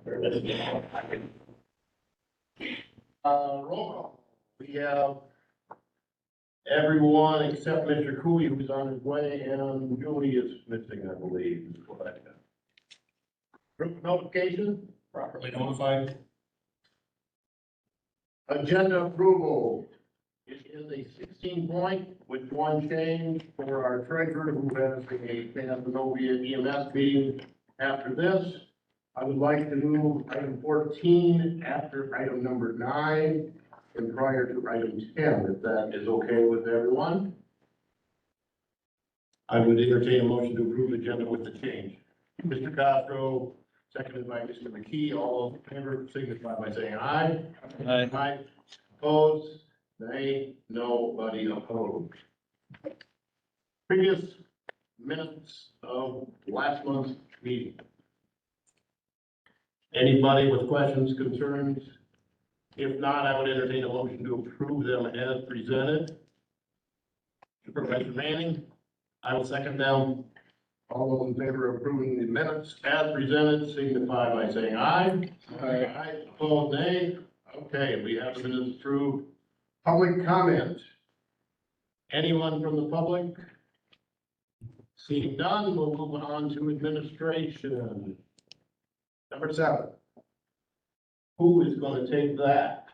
Roll call. We have everyone except Mr. Cooley, who's on his way, and Julie is missing, I believe. Group notification, Properly notified. agenda approval. It is a 16 point with one change for our treasurer who has a Novia EMS meeting after this. I would like to move item 14 after item number 9 and prior to item 10, if that is okay with everyone. I would entertain a motion to approve the agenda with the change. Mr. Castro, seconded by Mr. McKee. All those in favor signify by saying aye. Aye. Aye. Opposed? Nay. Nobody opposed. Previous minutes of last month's meeting. Anybody with questions, concerns? If not, I would entertain a motion to approve them as presented. Supervisor Manning, I will second them. All those in favor of approving the minutes as presented signify by saying aye. Aye. Opposed, nay. Okay, we have the minutes approved. Public comment. Anyone from the public? Seeing none, we'll move on to administration. Number 7. Who is going to take that?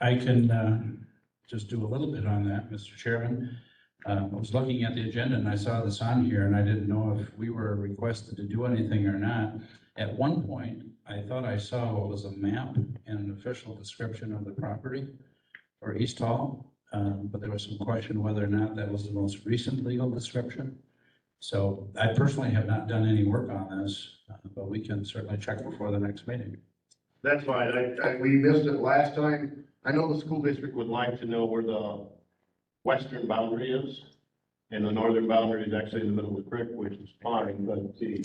I can just do a little bit on that, Mr. Chairman. I was looking at the agenda and I saw this on here and I didn't know if we were requested to do anything or not. At one point, I thought I saw what was a map and an official description of the property for East Hall, but there was some question whether or not that was the most recent legal description. So I personally have not done any work on this, but we can certainly check before the next meeting. That's fine. We missed it last time. I know the school district would like to know where the western boundary is. And the northern boundary is actually in the middle of the creek, which is fine, but see.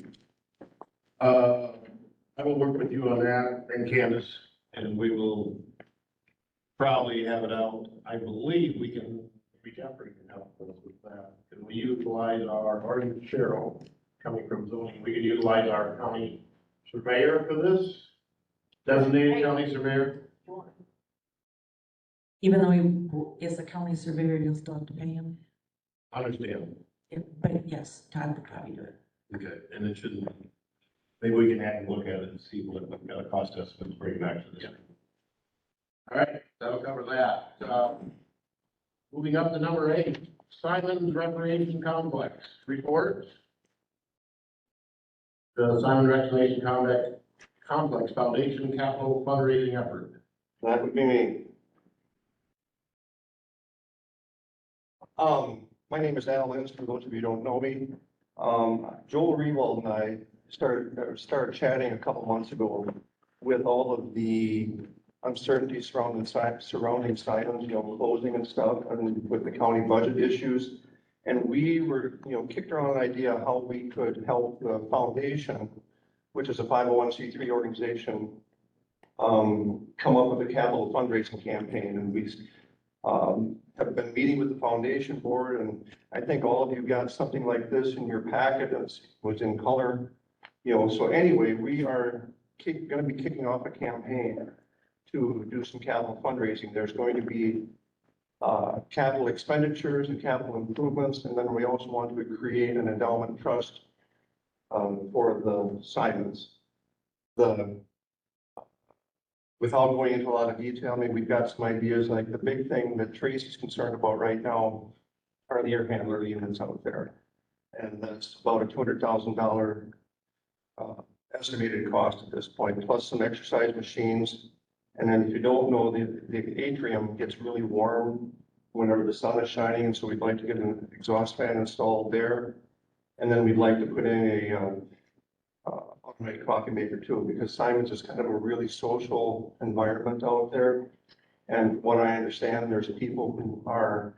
I will work with you on that and Candace, and we will probably have it out. I believe we can, Jeffrey can help us with that. Can we utilize or Cheryl, coming from zoning, we can utilize our county surveyor for this? Designated county surveyor? Even though he is a county surveyor, you'll still have to pay him. Understand. But yes, Todd would probably do it. Okay, and it shouldn't, maybe we can have a look at it and see what the cost estimates bring back to this. All right, that'll cover that. Moving up to number 8, Simon's Recreation Complex report. The Simon Recreation Complex Foundation capital fundraising effort. That would be me. My name is Al Lins, for those of you who don't know me. Joel Rewald and I started chatting a couple months ago with all of the uncertainty surrounding Simons, closing and stuff, and with the county budget issues. And we were, kicked around an idea how we could help the foundation, which is a 501c3 organization, come up with a capital fundraising campaign. And we have been meeting with the foundation board, and I think all of you got something like this in your packet that was in color. So anyway, we are going to be kicking off a campaign to do some capital fundraising. There's going to be capital expenditures and capital improvements, and then we also want to create an endowment trust for the Simons. Without going into a lot of detail, I mean, we've got some ideas, like the big thing that Tracy's concerned about right now are the air handler units out there. And that's about a $200,000 estimated cost at this point, plus some exercise machines. And then if you don't know, the atrium gets really warm whenever the sun is shining, and so we'd like to get an exhaust fan installed there. And then we'd like to put in a automatic coffee maker too, because Simon's is kind of a really social environment out there. And what I understand, there's people who are,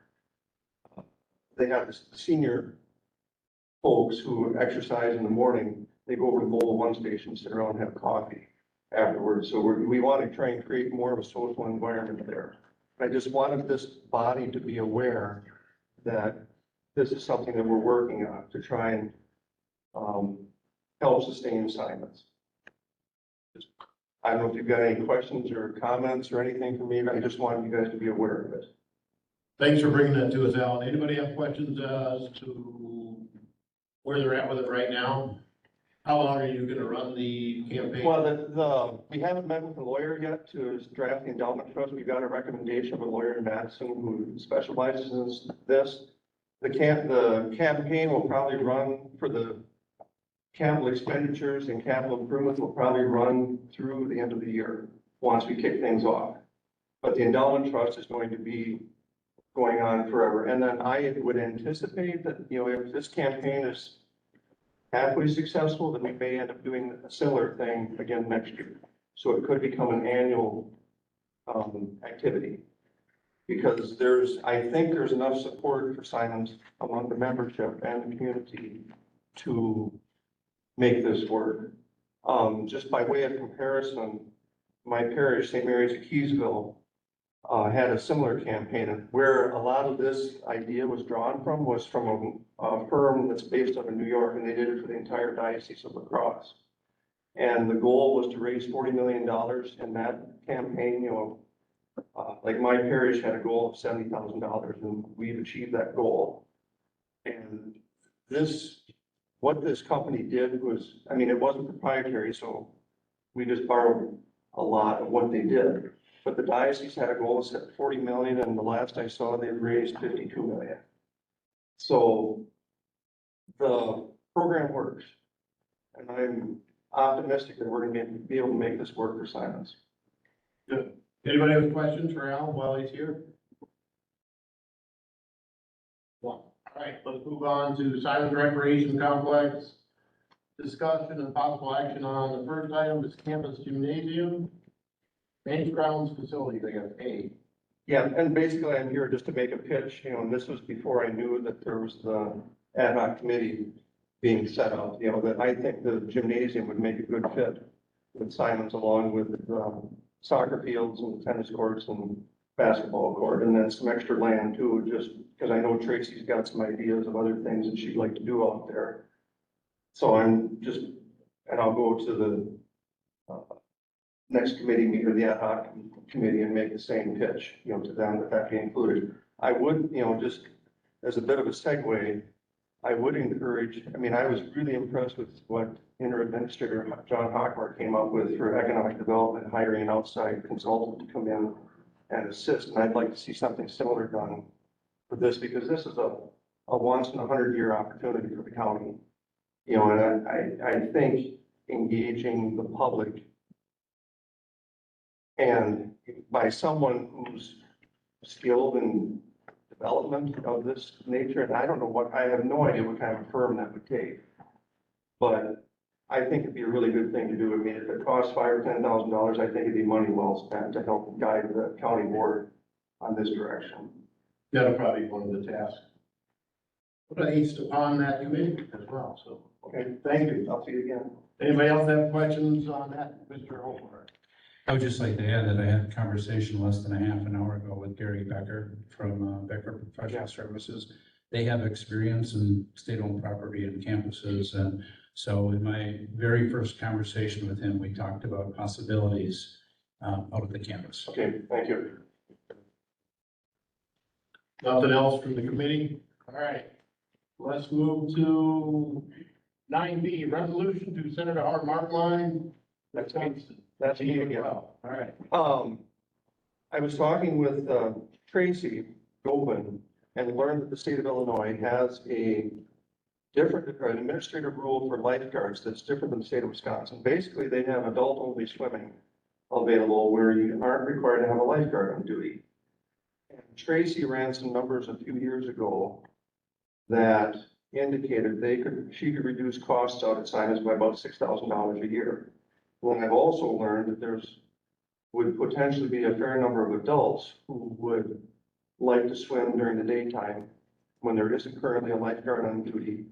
they have the senior folks who exercise in the morning, they go over to Mobile One Station, sit around and have coffee afterwards. So we want to try and create more of a social environment there. I just wanted this body to be aware that this is something that we're working on to try and help sustain Simons. I don't know if you've got any questions or comments or anything for me, but I just wanted you guys to be aware of it. Thanks for bringing that to us, Alan. Anybody have questions as to where they're at with it right now? How long are you gonna run the campaign? Well, we haven't met with the lawyer yet to draft the endowment trust. We got a recommendation of a lawyer in Madison who specializes in this. The campaign will probably run for the capital expenditures and capital improvements will probably run through the end of the year, once we kick things off. But the endowment trust is going to be going on forever. And then I would anticipate that, if this campaign is halfway successful, then we may end up doing a similar thing again next year. So it could become an annual activity. Because I think there's enough support for Simons among the membership and the community to make this work. Just by way of comparison, my parish, St. Mary's of Keysville, had a similar campaign where a lot of this idea was drawn from was from a firm that's based out of New York, and they did it for the entire diocese of La Crosse. And the goal was to raise $40 million in that campaign. Like my parish had a goal of $70,000, and we've achieved that goal. And what this company did was, it wasn't proprietary, so we just borrowed a lot of what they did. But the diocese had a goal of 40 million, and the last I saw, they raised 52 million. So the program works, and I'm optimistic that we're going to be able to make this work for Simons. Good. Anybody have questions for Al while he's here? One. All right, let's move on to Simons Recreation Complex. Discussion and possible action on the first item is campus gymnasium. Main grounds facility, they got A. Yeah, and basically I'm here just to make a pitch, and this was before I knew that there was the ad hoc committee being set up, that I think the gymnasium would make a good fit with Simons, along with soccer fields and tennis courts and basketball court, and then some extra land too, just because I know Tracy's got some ideas of other things that she'd like to do out there. So and I'll go to the next committee meeting, or the ad hoc committee, and make the same pitch, to them that be included. I would, just as a bit of a segue, I would encourage, I was really impressed with what Inter-Administrator John Hockmar came up with for economic development, hiring an outside consultant to come in and assist. And I'd like to see something similar done for this, because this is a once in a 100-year opportunity for the county. And I think engaging the public and by someone who's skilled in development of this nature, and I have no idea what kind of firm that would take. But I think it'd be a really good thing to do. If it costs $5,000 or $10,000, I think it'd be money well spent to help guide the county board on this direction. That'll probably be one of the tasks placed upon that committee as well, so. Okay, thank you. I'll see you again. Anybody else have questions on that, Mr. Holmberg? I would just like to add that I had a conversation less than a half an hour ago with Gary Becker from Becker Professional Services. They have experience in state-owned property and campuses, and so in my very first conversation with him, we talked about possibilities out of the campus. Okay, thank you. Nothing else from the committee? All right, let's move to 9B, resolution to Senator Hart Markline. That's me again. All right. I was talking with Tracy Goldman and learned that the state of Illinois has an administrative rule for lifeguards that's different than the state of Wisconsin. Basically, they have adult-only swimming available where you aren't required to have a lifeguard on duty. And Tracy ran some numbers a few years ago that indicated she could reduce costs out at Simons by about $6,000 a year. Well, I've also learned that would potentially be a fair number of adults who would like to swim during the daytime when there isn't currently a lifeguard on duty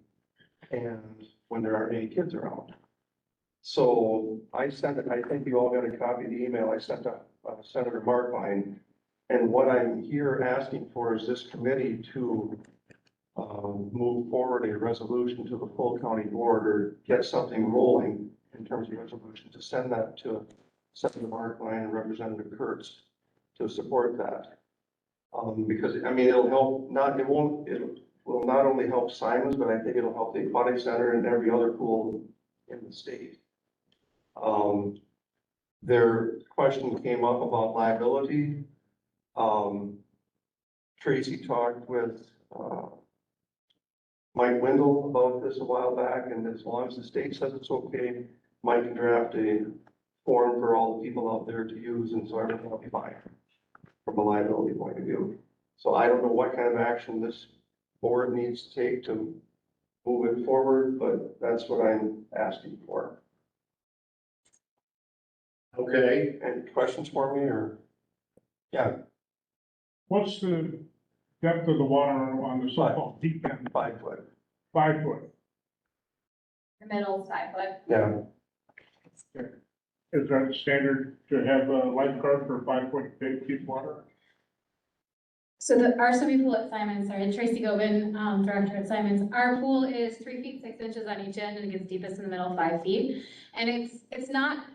and when there aren't any kids around. So I think you all got a copy of the email I sent to Senator Markline. And what I'm here asking for is this committee to move forward a resolution to the full county board or get something rolling in terms of resolution to send that to Senator Markline and Representative Kurtz to support that. Because, I mean, it'll help, it will not only help Simons, but I think it'll help the aquatic center and every other pool in the state. Their question came up about liability. Tracy talked with, Mike Wendell about this a while back, and as long as the state says it's okay, Mike can draft a form for all the people out there to use, and so everything will be fine from a liability point of view. So I don't know what kind of action this board needs to take to move it forward, but that's what I'm asking for. Okay, Any questions for me, or? Yeah, What's the depth of the water on the so-called deep end? 5 foot. 5 foot. The middle's 5 foot. Yeah, Is that standard to have a lifeguard for 5 foot deep water? So our swimming pool at Simons, sorry, Tracy Gobin, director at Simons, our pool is 3 feet 6 inches on each end and it gets deepest in the middle, 5 feet. And it's not,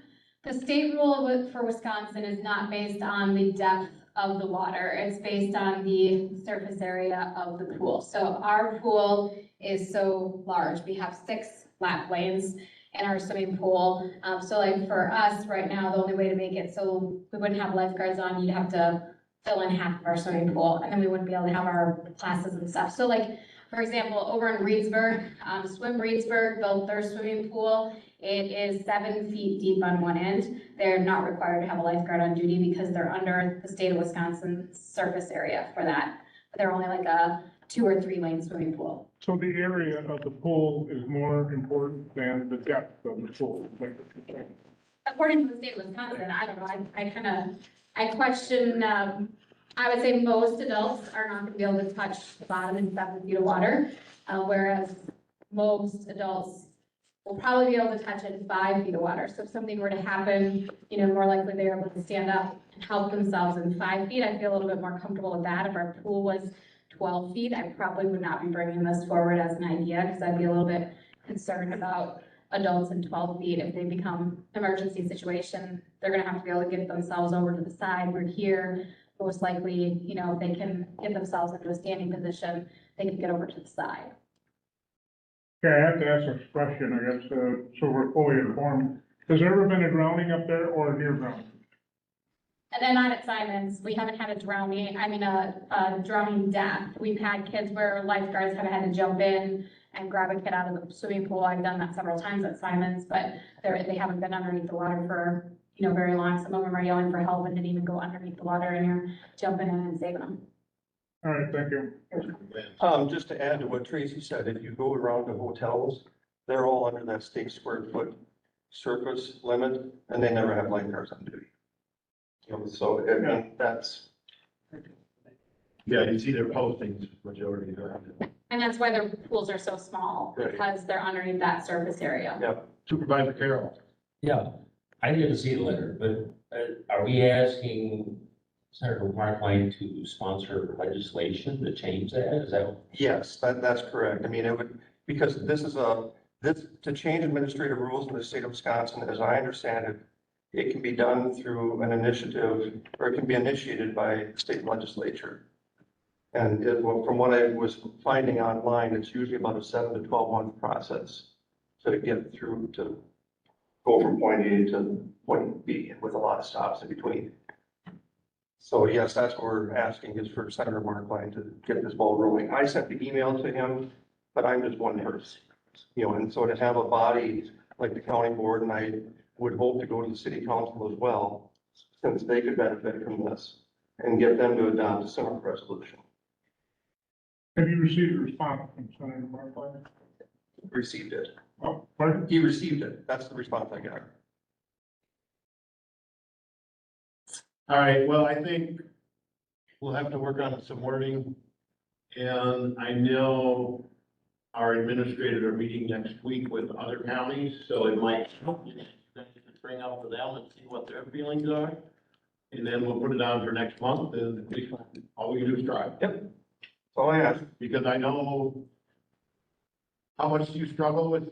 the state rule for Wisconsin is not based on the depth of the water. It's based on the surface area of the pool. So our pool is so large. We have 6 lap lanes in our swimming pool. So like for us right now, the only way to make it so we wouldn't have lifeguards on, you'd have to fill in half of our swimming pool, and then we wouldn't be able to have our classes and stuff. So like, for example, over in Reedsburg, Swim Reedsburg built their swimming pool. It is 7 feet deep on one end. They're not required to have a lifeguard on duty because they're under the state of Wisconsin surface area for that. They're only like a 2 or 3 lane swimming pool. So the area of the pool is more important than the depth of the pool? According to the state of Wisconsin, I don't know, I question, I would say most adults are not gonna be able to touch the bottom in 7 feet of water, whereas most adults will probably be able to touch it in 5 feet of water. So if something were to happen, more likely they're able to stand up and help themselves in 5 feet. I'd feel a little bit more comfortable with that. If our pool was 12 feet, I probably would not be bringing this forward as an idea, because I'd be a little bit concerned about adults in 12 feet. If they become emergency situation, they're gonna have to be able to get themselves over to the side. We're here, most likely, if they can get themselves into a standing position, they can get over to the side. Okay, I have to ask a question, I guess, so we're fully informed. Has there ever been a drowning up there or a near drowning? And then not at Simons, we haven't had a drowning, a drowning death. We've had kids where lifeguards have had to jump in and grab a kid out of the swimming pool. I've done that several times at Simons, but they haven't been underneath the water for, very long. Some of them are yelling for help and didn't even go underneath the water, and you're jumping in and saving them. All right, thank you. just to add to what Tracy said, if you go around to hotels, they're all under that state square foot surface limit, and they never have lifeguards on duty. So, I mean, that's, yeah, you see their postings, majority of them. And that's why their pools are so small, Right. because they're underneath that surface area. yeah. Supervisor Carroll. Yeah, I didn't see the letter, but are we asking Senator Markline to sponsor legislation to change that? Is that? Yes, that's correct. I mean, it would, because this is to change administrative rules in the state of Wisconsin, as I understand it, it can be done through an initiative, or it can be initiated by the state legislature. And from what I was finding online, it's usually about a 7 to 12 month process to get through, to go from point A to point B with a lot of stops in between. So yes, that's what we're asking, is for Senator Markline to get this ball rolling. I sent the email to him, but I'm just one person, and so to have a body like the county board, and I would hope to go to the city council as well, since they could benefit from this, and get them to adopt a similar resolution. Have you received a response from Senator Markline? Received it. Oh, pardon? He received it. That's the response I got. All right, well, I think we'll have to work on some wording. And I know our administrators are meeting next week with other counties, so it might help you to bring up to them and see what their feelings are. And then we'll put it on for next month, and all we can do is try. Yep. That's all I asked. Because I know how much do you struggle with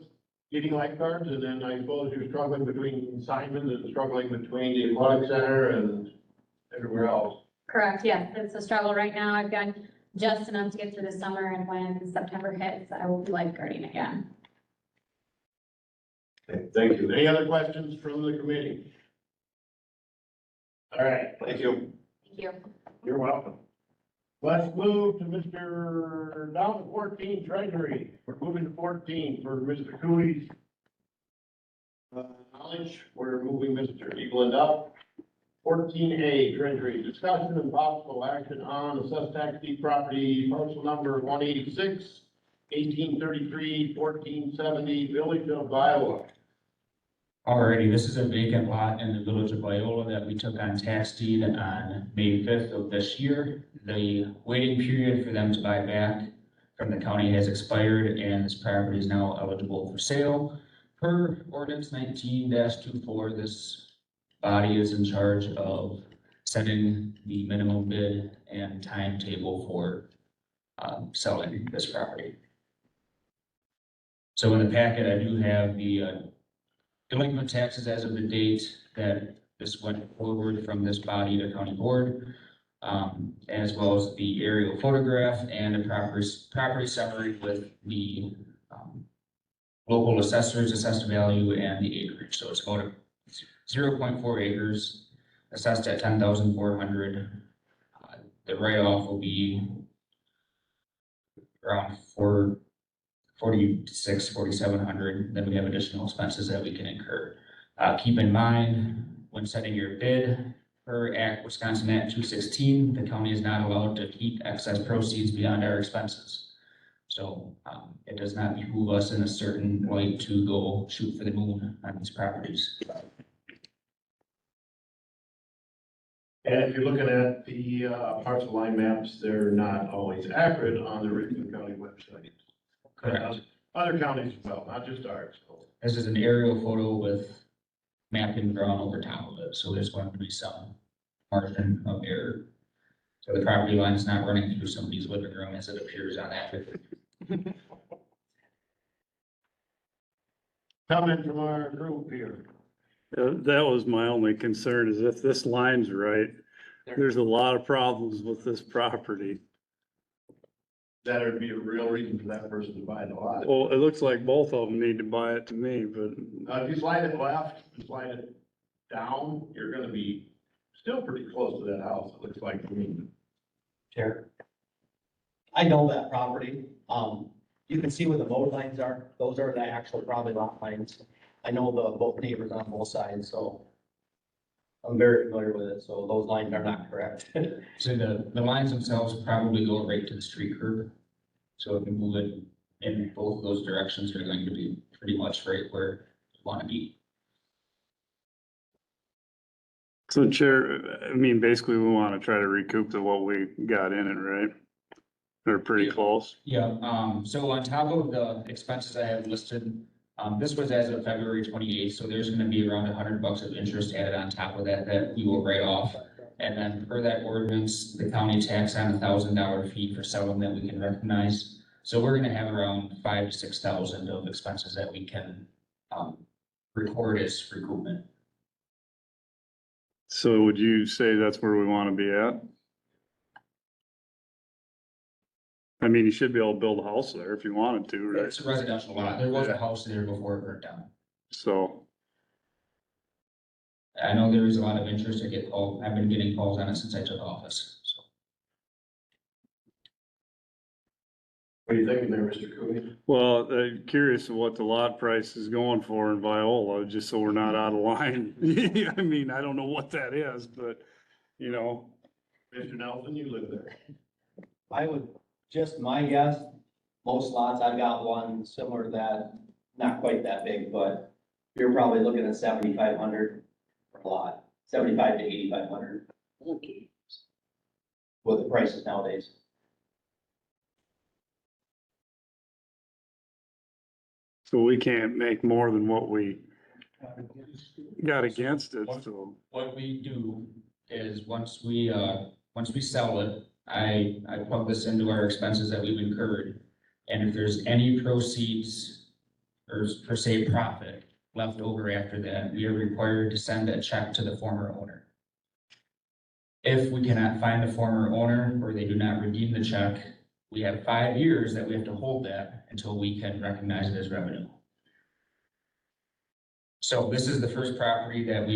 getting lifeguards? And then I suppose you're struggling between Simon and struggling between the aquatic center and everywhere else. Correct, yeah, it's a struggle right now. I've got just enough to get through the summer, and when September hits, I will be lifeguarding again. Okay, thank you. Any other questions from the committee? All right, Thank you. Thank you. you're welcome. Let's move to Mr. down to 14 Treasury. We're moving to 14 for Mr. Cooley's knowledge. We're moving Mr. Evelyn up. 14A Treasury, discussion and possible action on assessed tax deed property parcel number 186, 1833, 1470, Village of Iowa. Alrighty, this is a vacant lot in the village of Viola that we took on tax deed on May 5th of this year. The waiting period for them to buy back from the county has expired, and this property is now eligible for sale. Per ordinance 19-24, this body is in charge of setting the minimum bid and timetable for selling this property. So in the packet, I do have the delinquent taxes as of the date that this went forward from this body to county board, as well as the aerial photograph and a property summary with the local assessors, assessed value, and the acreage. So it's about 0.4 acres, assessed at 10,400. The write-off will be around 4,700. Then we have additional expenses that we can incur. Keep in mind, when setting your bid, per Act Wisconsin Act 216, the county is not allowed to keep excess proceeds beyond our expenses. So it does not behoove us in a certain light to go shoot for the moon on these properties. And if you're looking at the parcel line maps, they're not always accurate on the Richland County website. Correct. Other counties as well, not just ours. So. This is an aerial photo with mapping drawn over top of it, so there's going to be some margin of error. So the property line is not running through somebody's living room as it appears on that picture. Comment from our group here. That was my only concern, is if this line's right, there's a lot of problems with this property. That would be a real reason for that person to buy the lot. Well, it looks like both of them need to buy it to me, but If you slide it left and slide it down, you're gonna be still pretty close to that house, it looks like to me. Chair. I know that property. You can see where the motor lines are. Those are the actual probably lot lines. I know both neighbors on both sides, so I'm very familiar with it. So those lines are not correct. So the lines themselves probably go right to the street curb. So if you move it in both of those directions, you're going to be pretty much right where you want to be. so Chair, I mean, basically we want to try to recoup to what we got in it, right? They're pretty close. Yeah, so on top of the expenses I have listed, this was as of February 28th, so there's gonna be around $100 of interest added on top of that we will write off. And then per that ordinance, the county tax on $1,000 fee for selling that we can recognize. So we're gonna have around 5,000 to 6,000 of expenses that we can, record as recoupment. So would you say that's where we want to be at? I mean, you should be able to build a house there if you wanted to, right? It's a residential lot. There was a house there before it burnt down. So, I know there is a lot of interest. I've been getting calls on it since I took office, so. What are you thinking there, Mr. Cooley? well, curious of what the lot price is going for in Viola, just so we're not out of line. I mean, I don't know what that is, but, you know, Mr. Nelson, you live there. I would, just my guess, most lots, I've got one similar to that, not quite that big, but you're probably looking at 7,500 per lot, 75 to 8,500. With the prices nowadays. so we can't make more than what we got against it, so. What we do is once we sell it, I plug this into our expenses that we've incurred. And if there's any proceeds or per se profit left over after that, we are required to send a check to the former owner. If we cannot find the former owner or they do not redeem the check, we have 5 years that we have to hold that until we can recognize it as revenue. So this is the first property that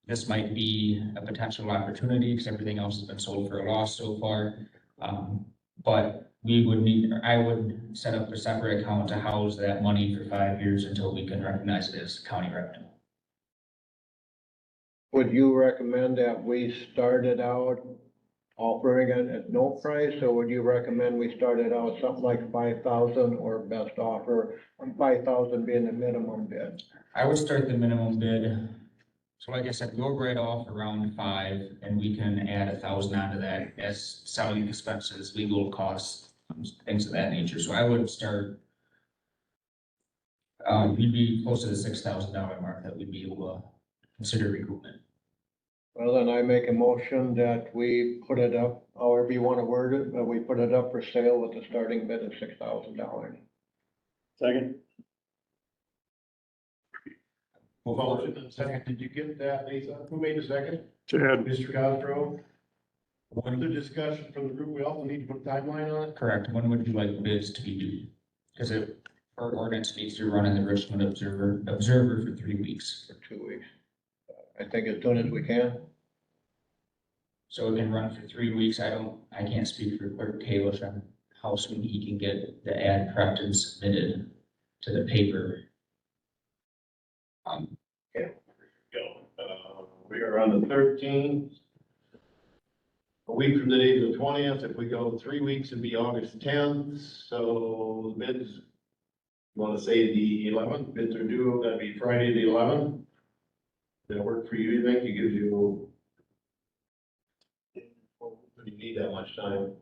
this might be a potential opportunity because everything else has been sold for a loss so far. But I would set up a separate account to house that money for 5 years until we can recognize it as county revenue. Would you recommend that we started out offering it at no price, or would you recommend we started out something like 5,000 or best offer, 5,000 being the minimum bid? I would start the minimum bid. So like I said, go right off around 5 and we can add 1,000 onto that as selling expenses, legal costs, things of that nature. So I would start, we'd be close to the $6,000 mark that we'd be able to consider recoupment. Well, then I make a motion that we put it up, however you want to word it, but we put it up for sale with a starting bid of $6,000. Second. Motion and second. Did you get that, Lisa? Who made the second? Chad. Mr. Cosgrove? Further discussion from the group. We also need to put a timeline on it. Correct. When would you like bids to be due? Because our ordinance needs to run in the Richland Observer for 3 weeks. For 2 weeks. I think as soon as we can. So it can run for 3 weeks. I can't speak for Clerk Kalish on how soon he can get the ad prepped and submitted to the paper. We are on the 13th. A week from today is the 20th. If we go 3 weeks, it'd be August 10th. So the bids, you want to say the 11th? Bids are due, that'd be Friday the 11th. Does that work for you, you think? It gives you, you need that much time.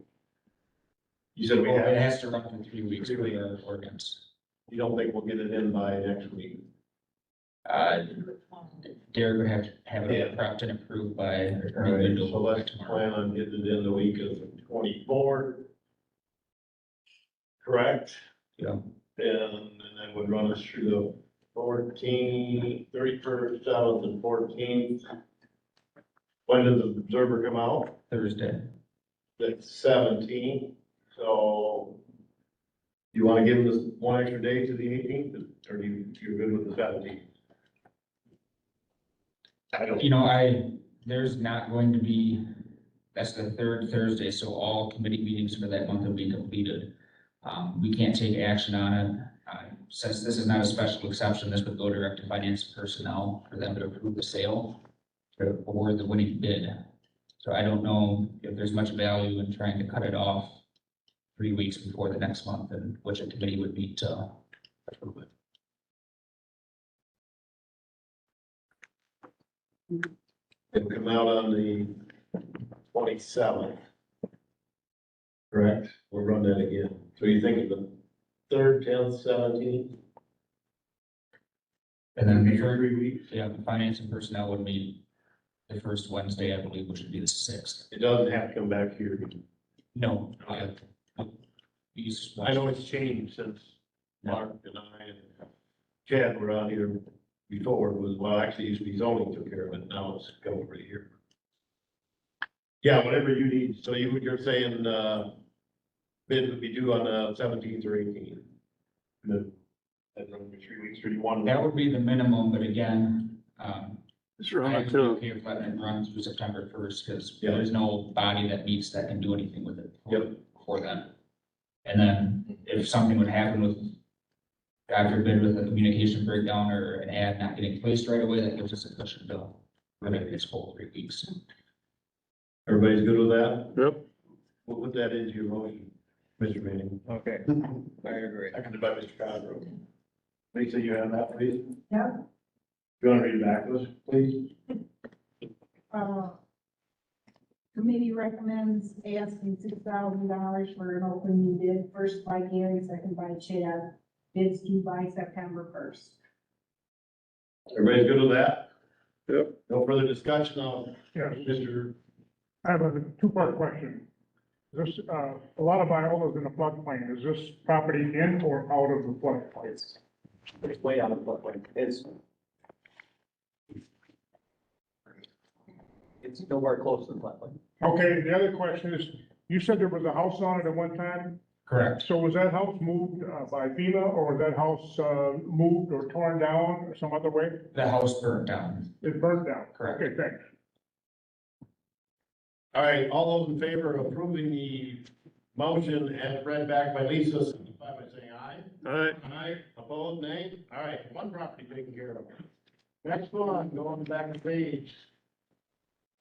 You said we Well, it have, has to run for 3 weeks for the ordinance. you don't think we'll get it in by next week? Derek would have to have it prepped and approved by. All right, so let's plan on getting it in the week of the 24th. Correct? Yeah. And then would run us through the 14th, 31st, 7th, and 14th. When does the observer come out? Thursday. That's 17th, so you wanna give them this one extra day to the 18th, or you're good with the 17th? I don't. There's not going to be, that's the third Thursday, so all committee meetings for that month will be completed. We can't take action on it. Since this is not a special exception, this would go direct to finance and personnel for them to approve the sale to award the winning bid. So I don't know if there's much value in trying to cut it off 3 weeks before the next month, and which a committee would meet to approve it. It'll come out on the 27th. Correct? We'll run that again. So you think of the 3rd, 10th, 17th? And then the For third, 3 weeks? yeah, the finance and personnel would meet the first Wednesday, I believe, which would be the 6th. It doesn't have to come back here. No. I know it's changed since Mark and I and Chad were on here before. It was, well, actually, it used to be zoning took care of it. Now it's come over here. Yeah, whatever you need. So you're saying, bids would be due on the 17th or 18th? That's run for 3 weeks, or you want? That would be the minimum, but again, It's I right would be too. okay with letting it run through September 1st, because Yeah. there's no body that meets that can do anything with it. Yep. For them. And then if something would happen with, God forbid, with a communication breakdown or an ad not getting placed right away, that gives us a cushion to run it its whole 3 weeks. Everybody's good with that? Yep. We'll put that into your motion, Mr. Manning. Okay, I agree. Seconded by Mr. Cosgrove. Lisa, you have that, please? Yeah. You want to read it back to us, please? Committee recommends asking $6,000 for an opening bid, first by Gary, second by Chad. Bids due by September 1st. Everybody's good with that? Yep. No further discussion on Yes, Mr. I have a two-part question. This, a lot of Iola's in a floodplain. Is this property in or out of the floodplain? It's way out of the floodplain. It's nowhere close to the floodplain. Okay, the other question is, you said there was a house on it at one time? Correct. So was that house moved by FEMA, or was that house moved or torn down or some other way? The house burned down. It burned down? Correct. Okay, thanks. All right, all those in favor of approving the motion as read back by Lisa, signify by saying aye. All right, Aye, opposed, nay? All right, one property taken care of. Next one, go on the back of the page.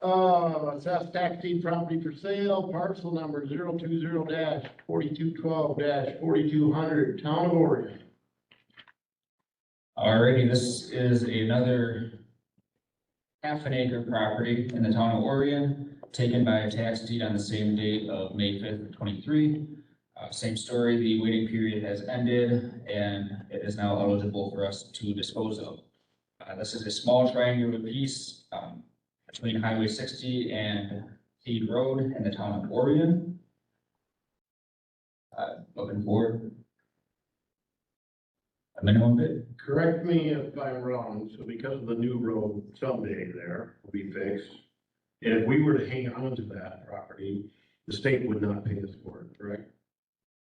Assessed tax deed property for sale, parcel number 020-4212-4200, Town of Oregon. Alrighty, this is another half an acre property in the town of Orion, taken by a tax deed on the same date of May 5th, 23. Same story, the waiting period has ended and it is now eligible for us to dispose of. This is a small triangular piece between Highway 60 and Feed Road in the town of Orion. Looking for a minimum bid. Correct me if I'm wrong, so because of the new road someday there will be fixed, and if we were to hang on to that property, the state would not pay us for it, correct?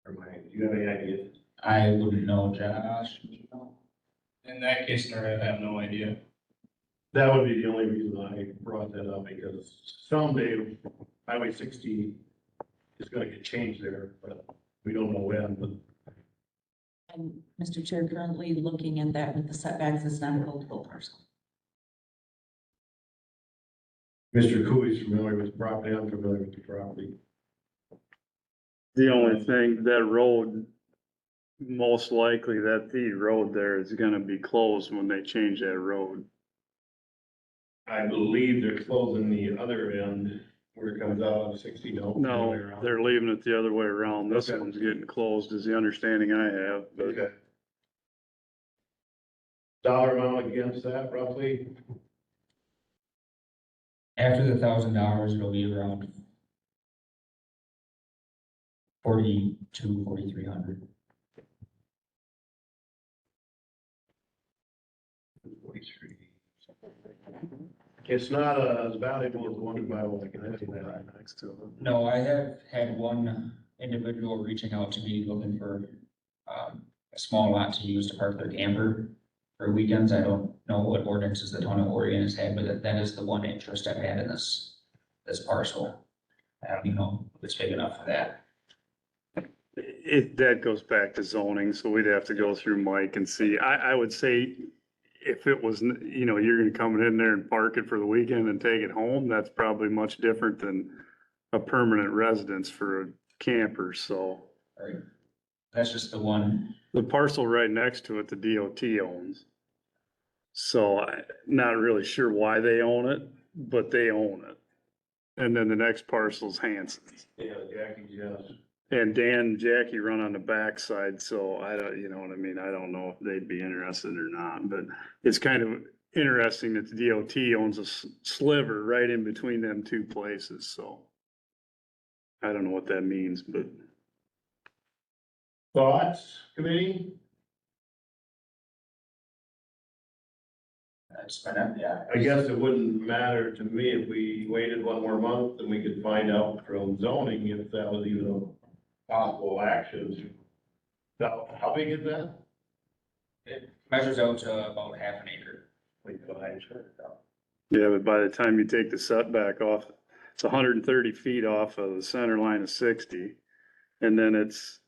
Or do you have any idea? I wouldn't know, Josh. In that case, sir, I have no idea. That would be the only reason I brought that up, because someday Highway 60 is gonna get changed there, but we don't know when, but And Mr. Chair, currently looking at that with the setbacks, it's not a buildable parcel. Mr. Cooley's familiar with the property, I'm familiar with the property. the only thing, that road, most likely that feed road there is gonna be closed when they change that road. I believe they're closing the other end where it comes out of 60, no? No, they're leaving it the other way around. This Okay. one's getting closed is the understanding I have, but Okay. Dollar amount against that roughly? After the $1,000, it'll be around 4,300. 43. It's not as valuable as the one in Bible, I can tell you that. next to it. No, I have had one individual reaching out to me looking for a small lot to use to park their camper for weekends. I don't know what ordinances the town of Orion has had, but that is the one interest I've had in this parcel. I don't even know if it's big enough for that. That goes back to zoning, so we'd have to go through Mike and see. I would say if it was, you're gonna come in there and park it for the weekend and take it home, that's probably much different than a permanent residence for a camper, so. Right. That's just the one. The parcel right next to it, the DOT owns. So I'm not really sure why they own it, but they own it. And then the next parcel's Hanson's. Yeah, Jackie's, yes. And Dan and Jackie run on the backside, so I don't, you know what I mean? I don't know if they'd be interested or not, but it's kind of interesting that the DOT owns a sliver right in between them two places, so. I don't know what that means, but Thoughts, committee? Yeah. I guess it wouldn't matter to me if we waited one more month and we could find out from zoning if that was even a possible action. How big is that? It measures out to about half an acre. yeah, but by the time you take the setback off, it's 130 feet off of the center line of 60. And then it's,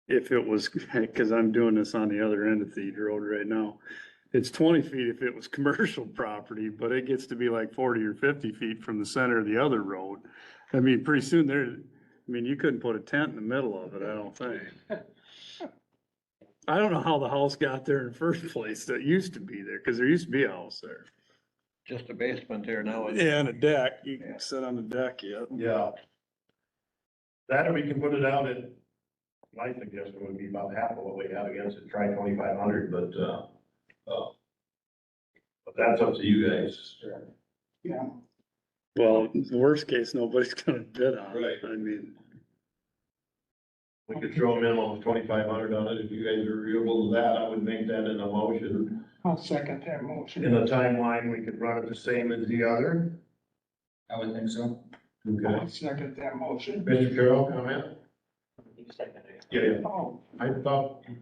if it was, cause I'm doing this on the other end of the road right now. It's 20 feet if it was commercial property, but it gets to be like 40 or 50 feet from the center of the other road. I mean, pretty soon you couldn't put a tent in the middle of it, I don't think. I don't know how the house got there in the first place. That used to be there, cause there used to be a house there. Just a basement here now. Yeah, and a deck. You can sit on the deck, yeah. Yeah. That or we can put it out at, my suggestion would be about half of what we have against it, try 2,500, but that's up to you guys. Yeah. Well, the worst case, nobody's gonna bid on Right. it. I mean, We could throw a minimum of 2,500 on it. If you guys are agreeable to that, I would make that in a motion. I'll second that motion. In the timeline, we could run it the same as the other. I would think so. Okay. Second that motion. Mr. Carroll, comment? Yeah, Oh, I thought you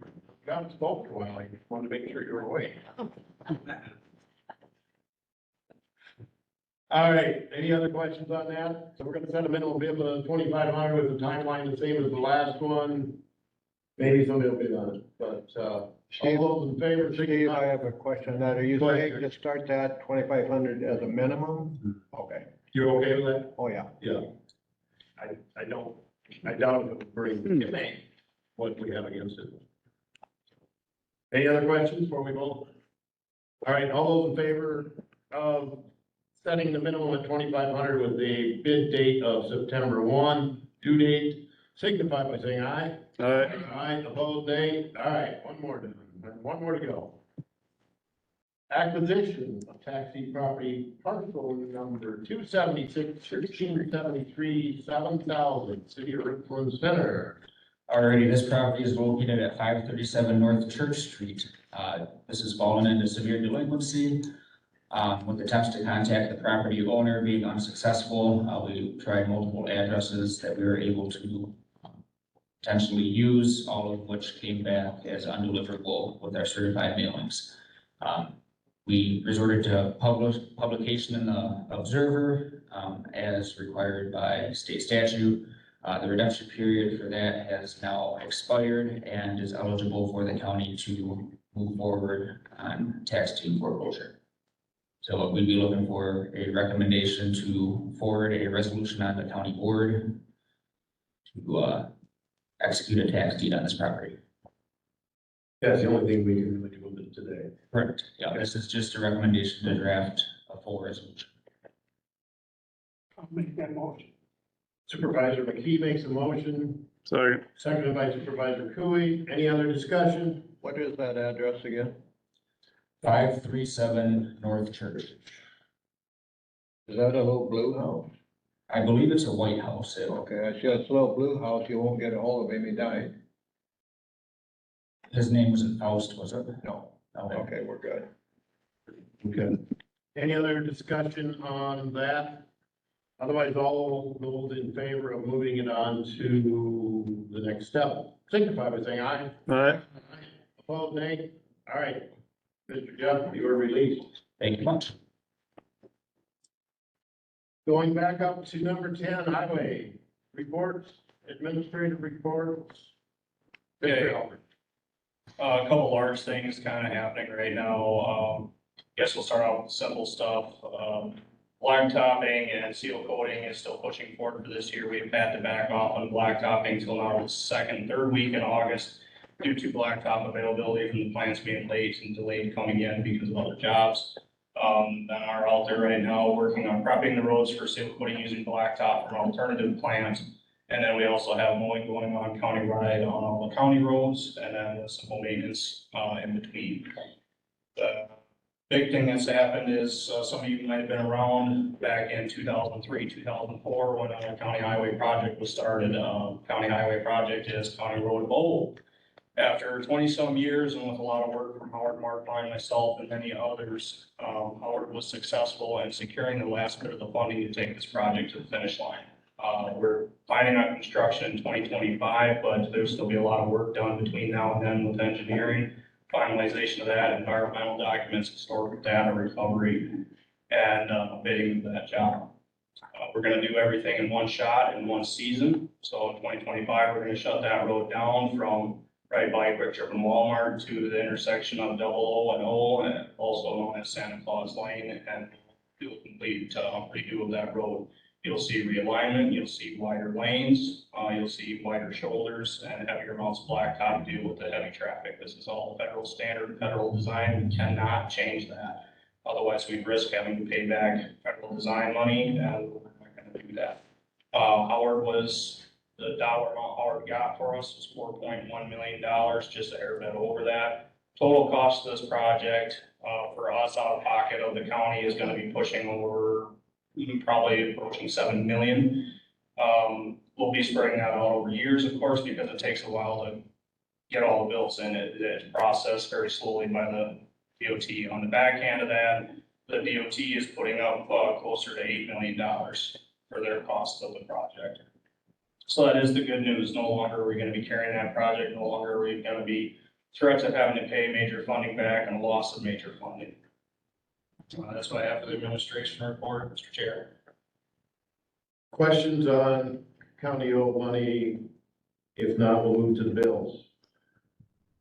got spoke for a while. I wanted to make sure you were awake. All right, any other questions on that? So we're gonna set a minimum bid of 2,500 with the timeline the same as the last one. Maybe somebody will bid on it, but, Steve, all those in favor, Steve, I signify. have a question on that. Are you Go ahead, saying to start that 2,500 as a minimum? Okay, You're okay with that? oh, yeah. Yeah. I don't, I doubt it would bring what we have against it. Any other questions before we vote? All right, all those in favor of setting the minimum at 2,500 with a bid date of September 1, due date, signify by saying aye. Aye, opposed, nay. All right, one more to go. Acquisition of taxi property parcel number 276-1373, 7,000, City of Richland Center. Alrighty, this property is located at 537 North Church Street. This has fallen into severe delinquency. With attempts to contact the property owner being unsuccessful, we tried multiple addresses that we were able to potentially use, all of which came back as undeliverable with our certified mailings. We resorted to publication in the Observer, as required by state statute. The redemption period for that has now expired and is eligible for the county to move forward on tax deed foreclosure. So we'd be looking for a recommendation to forward a resolution on the county board to execute a tax deed on this property. That's the only thing we can really do with it today. Correct. Yeah, this is just a recommendation to draft a full resolution. I'll make that motion. Supervisor McKee makes a motion, sorry, seconded by Supervisor Cooey. Any other discussion? What is that address again? 537 North Church. Is that a little blue house? I believe it's a White House. Okay, I see this little blue house, you won't get a hold of him, he died. His name wasn't Faust, was it? No, Okay. okay, we're good. Okay. Any other discussion on that? Otherwise, all those in favor of moving it on to the next step, signify by saying aye. Opposed, nay? All right. Mr. Jeff, you are released. Thank you much. Going back up to number 10, highway reports, administrative reports. Okay. A couple large things kind of happening right now. Guess we'll start out with simple stuff. Blacktopping and seal coating is still pushing forward for this year. We've had to back off on blacktopping until now the third week in August due to blacktop availability from the plants being late and delayed coming in because of other jobs. Then are out there right now working on prepping the roads for seal coating using blacktop from alternative plants. And then we also have mowing going on countywide on all the county roads and then simple maintenance in between. The big thing that's happened is some of you might have been around back in 2003, 2004 when a county highway project was started. County highway project is County Road O. After 20-some years and with a lot of work from Howard Markline, myself, and many others, Howard was successful in securing the last bit of the funding to take this project to the finish line. We're planning on construction in 2025, but there'll still be a lot of work done between now and then with engineering, finalization of that, environmental documents, historical data recovery, and bidding for that job. We're gonna do everything in one shot in one season. So in 2025, we're gonna shut that road down from right by Quick Trip and Walmart to the intersection of 00 and O, and also known as Santa Claus Lane, and do a complete redo of that road. You'll see realignment, you'll see wider lanes, you'll see wider shoulders and heavier amounts of blacktop to deal with the heavy traffic. This is all federal standard, federal design. We cannot change that. Otherwise, we'd risk having to pay back federal design money, and we're not gonna do that. The dollar amount Howard got for us was $4.1 million, just a hair bit over that. Total cost of this project, for us out of pocket of the county is gonna be pushing over probably approaching 7 million. We'll be spreading that out over years, of course, because it takes a while to get all the bills in. It's processed very slowly by the DOT. On the back end of that, the DOT is putting up closer to $8 million for their cost of the project. So that is the good news. No longer are we going to be carrying that project. No longer are we going to be threats of having to pay major funding back and a loss of major funding. That's what I have for the administration report, Mr. Chair. Questions on county old money? If not, we'll move to the bills.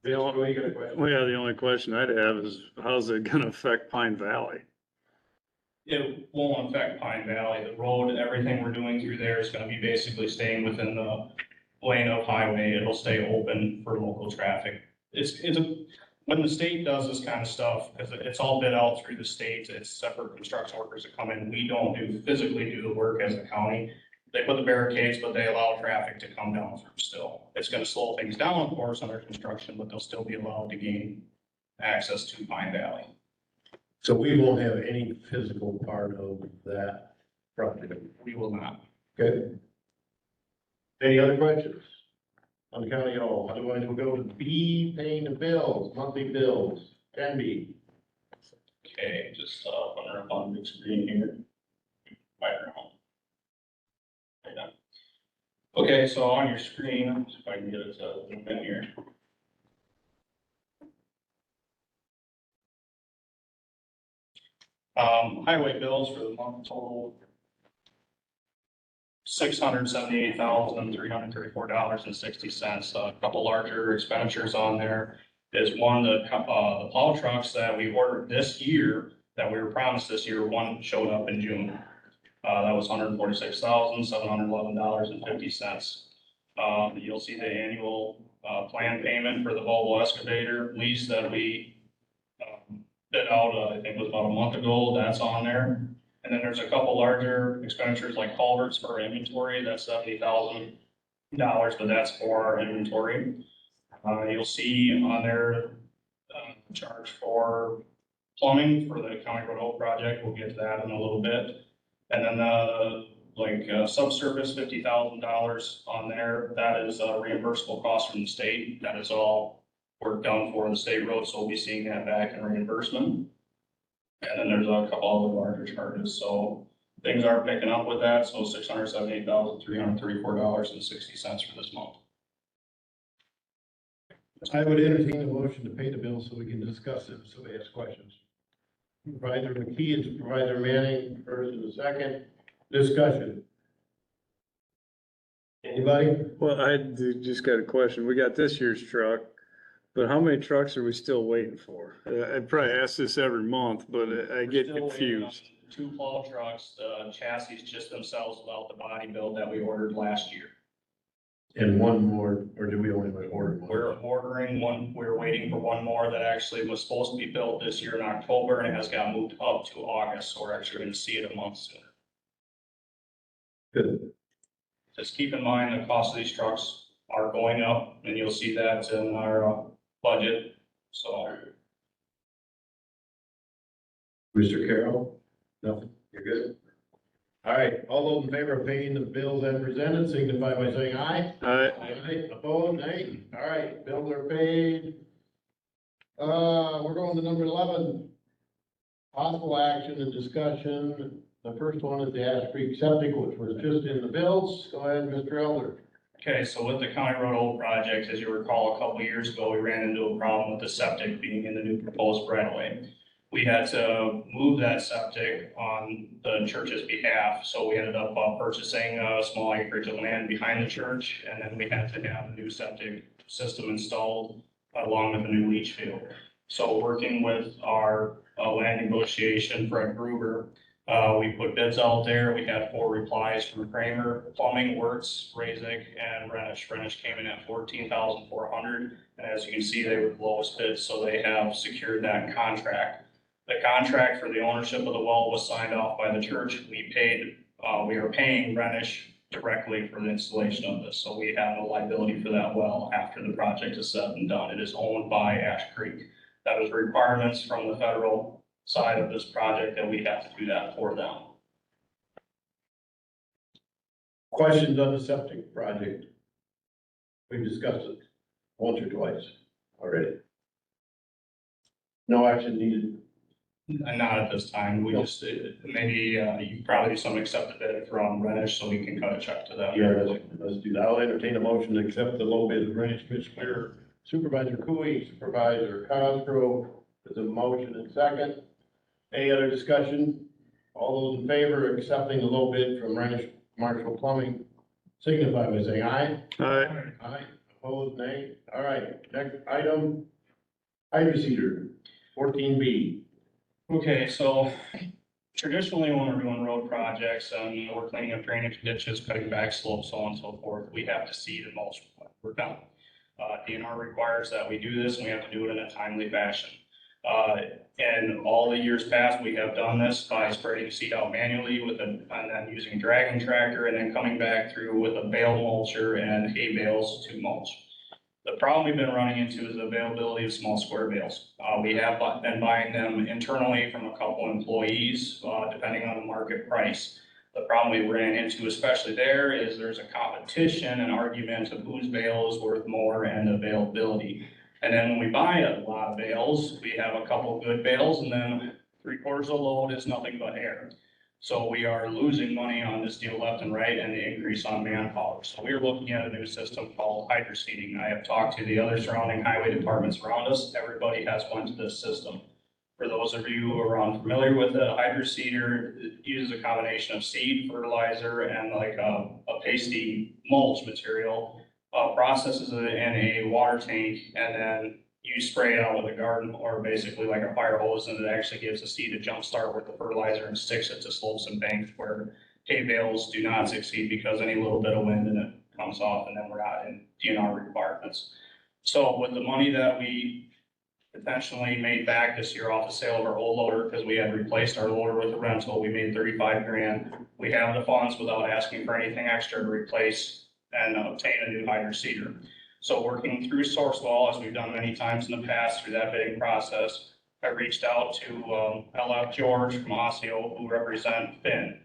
Bill, what you got a question? Well, yeah, the only question I'd have is how's it gonna affect Pine Valley? It won't affect Pine Valley. The road, everything we're doing through there is gonna be basically staying within the lane of highway. It'll stay open for local traffic. When the state does this kind of stuff, because it's all bid out through the state, it's separate construction workers that come in. We don't physically do the work as a county. They put the barricades, but they allow traffic to come down through still. It's gonna slow things down, of course, under construction, but they'll still be allowed to gain access to Pine Valley. So we won't have any physical part of that project. We will not. Okay. Any other questions on the county at all? Otherwise, we'll go to B, paying the bills, monthly bills, 10B. Okay, just putting her up on the big screen here. Right around. Right now. Okay, so on your screen, if I can get it to zoom in here. Highway bills for the month total $678,334.60. A couple larger expenditures on there is one, the plow trucks that we ordered this year, that we were promised this year, one showed up in June. That was $146,711.50. You'll see the annual plan payment for the Volvo excavator lease that we bid out, I think it was about a month ago. That's on there. And then there's a couple larger expenditures like culverts for inventory. That's $70,000, but that's for our inventory. You'll see on there charge for plumbing for the County Road O project. We'll get to that in a little bit. And then subsurface, $50,000 on there. That is a reimbursable cost from the state. That is all work done for the state road, so we'll be seeing that back in reimbursement. And then there's a couple other larger charges, so things are picking up with that, so $678,334.60 for this month. I would entertain a motion to pay the bill so we can discuss it, if somebody has questions. Supervisor McKee and Supervisor Manning, first and the second. Discussion. Anybody? Well, just got a question. We got this year's truck, but how many trucks are we still waiting for? I probably ask this every month, but I get Still waiting on confused. 2 plow trucks, the chassis just themselves without the body build that we ordered last year. And one more, or do we only order one? We're ordering one, we're waiting for one more that actually was supposed to be built this year in October and it has got moved up to August, so we're actually gonna see it a month sooner. Good. Just keep in mind, the cost of these trucks are going up, and you'll see that in our budget, so. Mr. Carroll? Nothing? You're good? All right, all those in favor of paying the bills as presented, signify by saying aye. Aye. Opposed, nay? All right, bills are paid. We're going to number 11. Possible action and discussion. The first one is the Ash Creek septic, which was just in the bills. Go ahead, Mr. Elder. Okay, so with the County Road O project, as you recall, a couple years ago, we ran into a problem with the septic being in the new proposed right of way. We had to move that septic on the church's behalf, so we ended up purchasing a small acreage of land behind the church, and then we had to have a new septic system installed along with a new leach field. So working with our land negotiation, Fred Gruber, we put bids out there. We had 4 replies from Kramer, Plumbing, Wertz, Razik, and Renish. Renish came in at $14,400, and as you can see, they were the lowest bid, so they have secured that contract. The contract for the ownership of the well was signed off by the church. We are paying Renish directly for the installation of this, so we have no liability for that well after the project is said and done. It is owned by Ash Creek. That was requirements from the federal side of this project that we have to do that for them. Questions on the septic project? We've discussed it once or twice already. No action needed. Not at this time, we just, maybe, you can probably do some accepted bid from Renish, so we can cut a check to them. Yeah, let's do that. I'll entertain a motion to accept the low bid of Greenwich Commissioner Supervisor Cooey, Supervisor Cosgrove. There's a motion and second. Any other discussion? All those in favor of accepting the low bid from Greenwich Marshall Plumbing signify by saying aye. Aye. Aye. Opposed, nay. All right, next item, hydro seeder, 14B. Okay, so traditionally, when we're doing road projects and we're cleaning up drainage ditches, cutting back slopes, so on and so forth, we have to seed and mulch when we're done. DNR requires that we do this, and we have to do it in a timely fashion. And all the years past, we have done this by spreading seed out manually and then using a dragging tractor, and then coming back through with a bale mulcher and hay bales to mulch. The problem we've been running into is the availability of small square bales. We have been buying them internally from a couple employees, depending on the market price. The problem we ran into, especially there, is there's a competition and argument of whose bale is worth more and availability. And then when we buy a lot of bales, we have a couple good bales, and then 3/4 of the load is nothing but air. So we are losing money on this deal left and right, and the increase on manpower. So we are looking at a new system called hydro seeding. I have talked to the other surrounding highway departments around us. Everybody has went to this system. For those of you who are unfamiliar with it, a hydro seeder uses a combination of seed, fertilizer, and like a pasty mulch material. Processes it in a water tank, and then you spray it out with a garden or basically like a fire hose, and it actually gives the seed a jump start with the fertilizer and sticks it to slopes and banks where hay bales do not succeed because any little bit of wind and it comes off, and then we're not in DNR requirements. So with the money that we potentially made back this year off the sale of our old loader, because we had replaced our loader with a rental, we made 35 grand. We have the funds without asking for anything extra to replace and obtain a new hydro seeder. So working through Sourcewell, as we've done many times in the past through that bidding process, I reached out to LF George from Osseo, who represent Finn.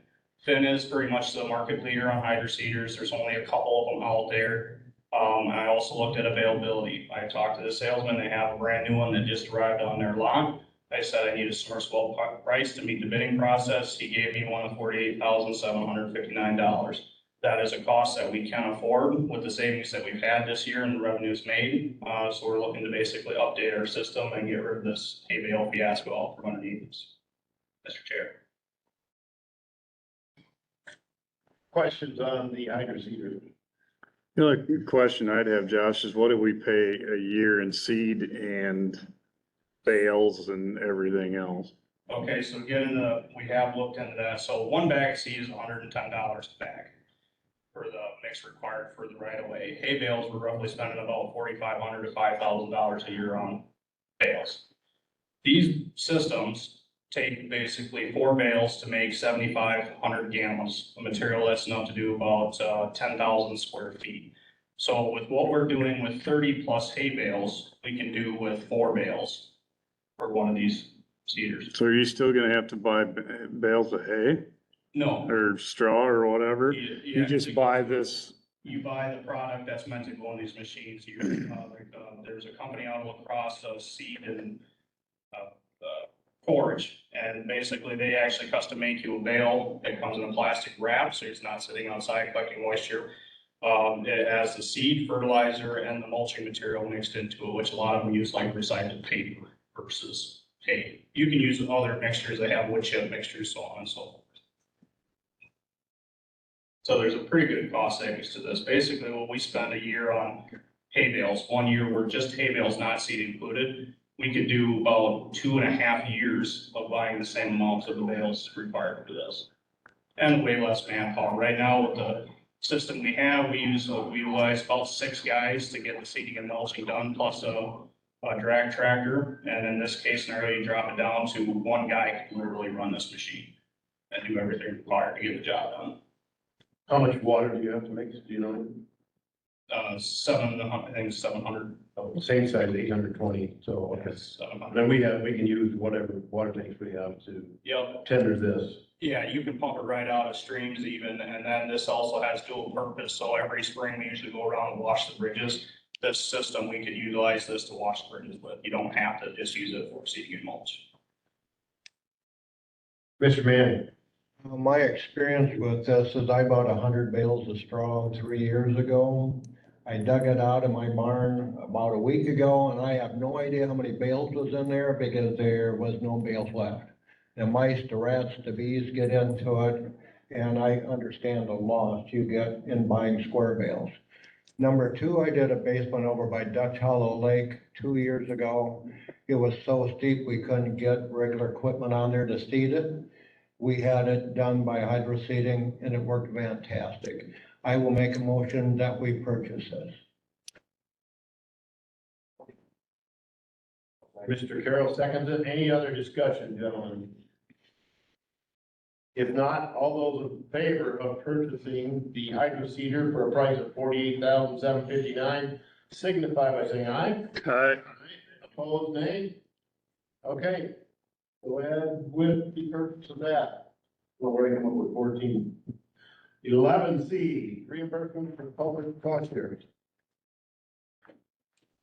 Finn is pretty much the market leader on hydro seeders. There's only a couple of them out there. And I also looked at availability. I talked to the salesman. They have a brand new one that just arrived on their lot. I said I need a Sourcewell price to meet the bidding process. He gave me one of $48,759. That is a cost that we can afford with the savings that we've had this year and the revenues made. So we're looking to basically update our system and get rid of this hay bale fiasco out from underneath us. Mr. Chair. Questions on the hydro seeder? The only question I'd have, Josh, is what do we pay a year in seed and bales and everything else? Okay, so we have looked into that. So one bag of seed is $110 a bag for the mix required for the right of way. Hay bales, we're roughly spending about $4,500 to $5,000 a year on bales. These systems take basically 4 bales to make 7,500 gallons, a material that's enough to do about 10,000 square feet. So with what we're doing with 30 plus hay bales, we can do with 4 bales for one of these cedars. So are you still gonna have to buy bales of hay No, or straw or whatever? You just buy this, you buy the product that's meant to go in these machines. There's a company out of La Crosse, seed and forage, and basically they actually custom make you a bale. It comes in a plastic wrap, so it's not sitting outside collecting moisture. It has the seed, fertilizer, and the mulching material mixed into it, which a lot of them use like recycled paper versus hay. You can use other mixtures. They have wood chip mixtures, so on and so forth. So there's a pretty good cost savings to this. Basically, what we spend a year on hay bales, 1 year were just hay bales, not seed included. We could do about 2.5 years of buying the same amount of the bales required for this. And way less manpower. Right now, with the system we have, we utilize about 6 guys to get the seeding and mulching done, plus a drag tractor. And in this case scenario, you drop it down to 1 guy can literally run this machine and do everything required to get the job done. How much water do you have to mix? Do you know? I think 700. Same size, 820, so, okay. 700. Then we can use whatever water tanks we have to Yep. tender this. Yeah, you can pump it right out of streams even, and then this also has dual purpose, so every spring we usually go around and wash the bridges. This system, we could utilize this to wash the bridges, but you don't have to just use it for seeding and mulch. Mr. Manning? My experience with this is I bought 100 bales of straw 3 years ago. I dug it out of my barn about a week ago, and I have no idea how many bales was in there because there was no bales left. The mice, the rats, the bees get into it, and I understand the loss you get in buying square bales. Number two, I did a basement over by Dutch Hollow Lake 2 years ago. It was so steep, we couldn't get regular equipment on there to seed it. We had it done by hydro seeding, and it worked fantastic. I will make a motion that we purchase this. Mr. Carroll seconds it. Any other discussion, gentlemen? If not, all those in favor of purchasing the hydro seeder for a price of $48,759 signify by saying aye. Aye. Opposed, nay? Okay, go ahead with the purchase of that. We're going to come up with 14. 11C, reimbursement for public cost shares.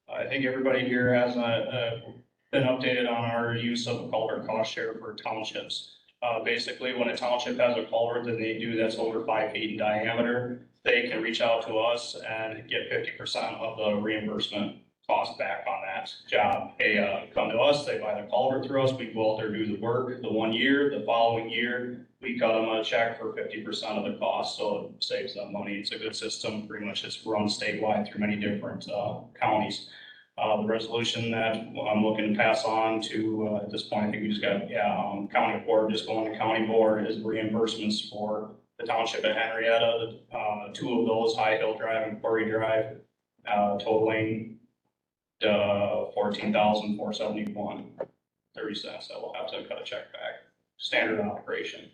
I think everybody here has been updated on our use of a culvert cost share for townships. Basically, when a township has a culvert that they do that's over 5 feet in diameter, they can reach out to us and get 50% of the reimbursement cost back on that job. They come to us, they buy the culvert through us, we go out there, do the work the 1 year, the following year, we cut them a check for 50% of the cost, so it saves them money. It's a good system, pretty much it's run statewide through many different counties. The resolution that I'm looking to pass on to, at this point, I think we just got, county board, just going to county board is reimbursements for the township of Henrietta, two of those, High Hill Drive and Quarry Drive, totaling $14,471.30 that we'll have to cut a check back. Standard operation.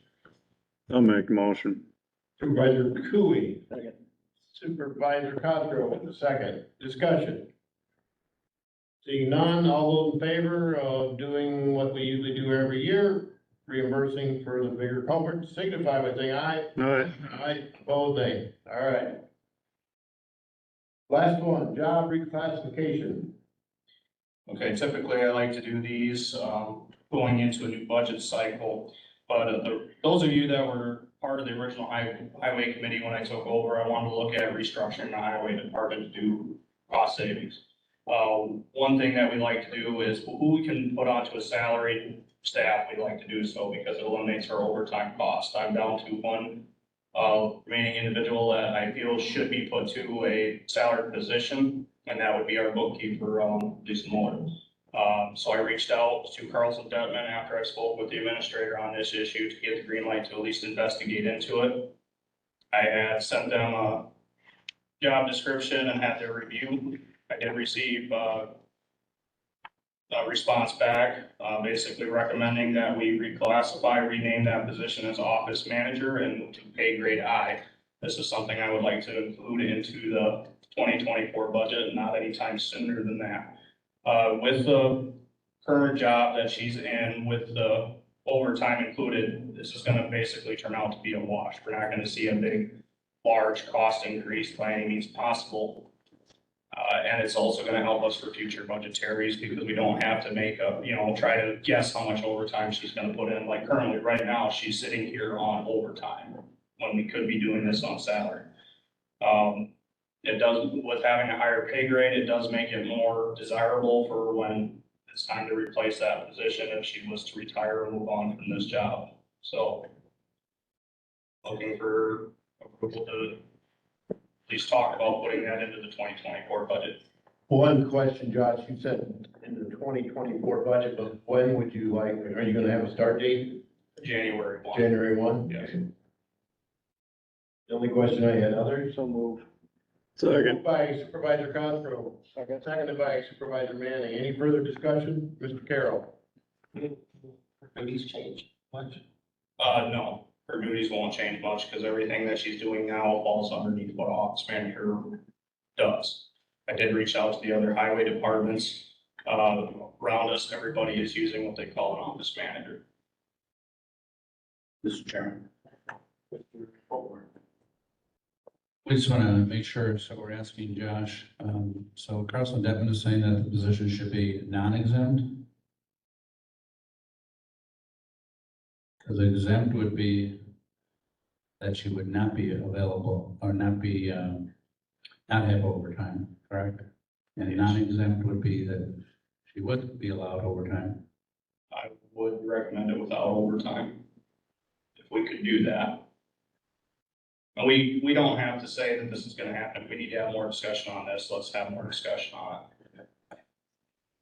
I'll make a motion. Supervisor Cooey. Supervisor Cosgrove with the second. Discussion. Seeing none, all those in favor of doing what we usually do every year, reimbursing for the bigger culverts, signify by saying aye. Aye. Aye, opposed, nay. All right. Last one, job reclassification. Okay, typically I like to do these, going into a new budget cycle. But those of you that were part of the original highway committee when I took over, I wanted to look at restructuring the highway department to do cost savings. One thing that we like to do is who we can put onto a salaried staff, we like to do so because it eliminates our overtime cost. I'm down to one remaining individual that I feel should be put to a salaried position, and that would be our bookkeeper, Lisa Moore. So I reached out to Carlson Detman after I spoke with the administrator on this issue to get the green light to at least investigate into it. I had sent them a job description and had their review. I did receive a response back, basically recommending that we rename that position as office manager and to pay grade I. This is something I would like to include into the 2024 budget, not anytime sooner than that. With the current job that she's in, with the overtime included, this is gonna basically turn out to be a wash. We're not gonna see a big, large cost increase by any means possible. And it's also gonna help us for future budgetaries because we don't have to make try to guess how much overtime she's gonna put in. Like currently, right now, she's sitting here on overtime when we could be doing this on salary. It does, with having a higher pay grade, it does make it more desirable for when it's time to replace that position if she was to retire and move on from this job. So looking for approval to at least talk about putting that into the 2024 budget. One question, Josh, you said in the 2024 budget, but when would you like, are you gonna have a start date? January 1. January 1? Yes. The only question I had, others? So move. Second. Moved by Supervisor Cosgrove, Second. seconded by Supervisor Manning. Any further discussion? Mr. Carroll? Duties change much? No, her duties won't change much because everything that she's doing now falls underneath what office manager does. I did reach out to the other highway departments, around us, everybody is using what they call an office manager. Mr. Chairman. We just want to make sure, so we're asking Josh, so Carlson Devon is saying that the position should be non-exempt? Because exempt would be that she would not be available or not be, not have overtime, correct? And non-exempt would be that she would be allowed overtime. I would recommend it without overtime, if we could do that. But we don't have to say that this is gonna happen. If we need to have more discussion on this, let's have more discussion on it.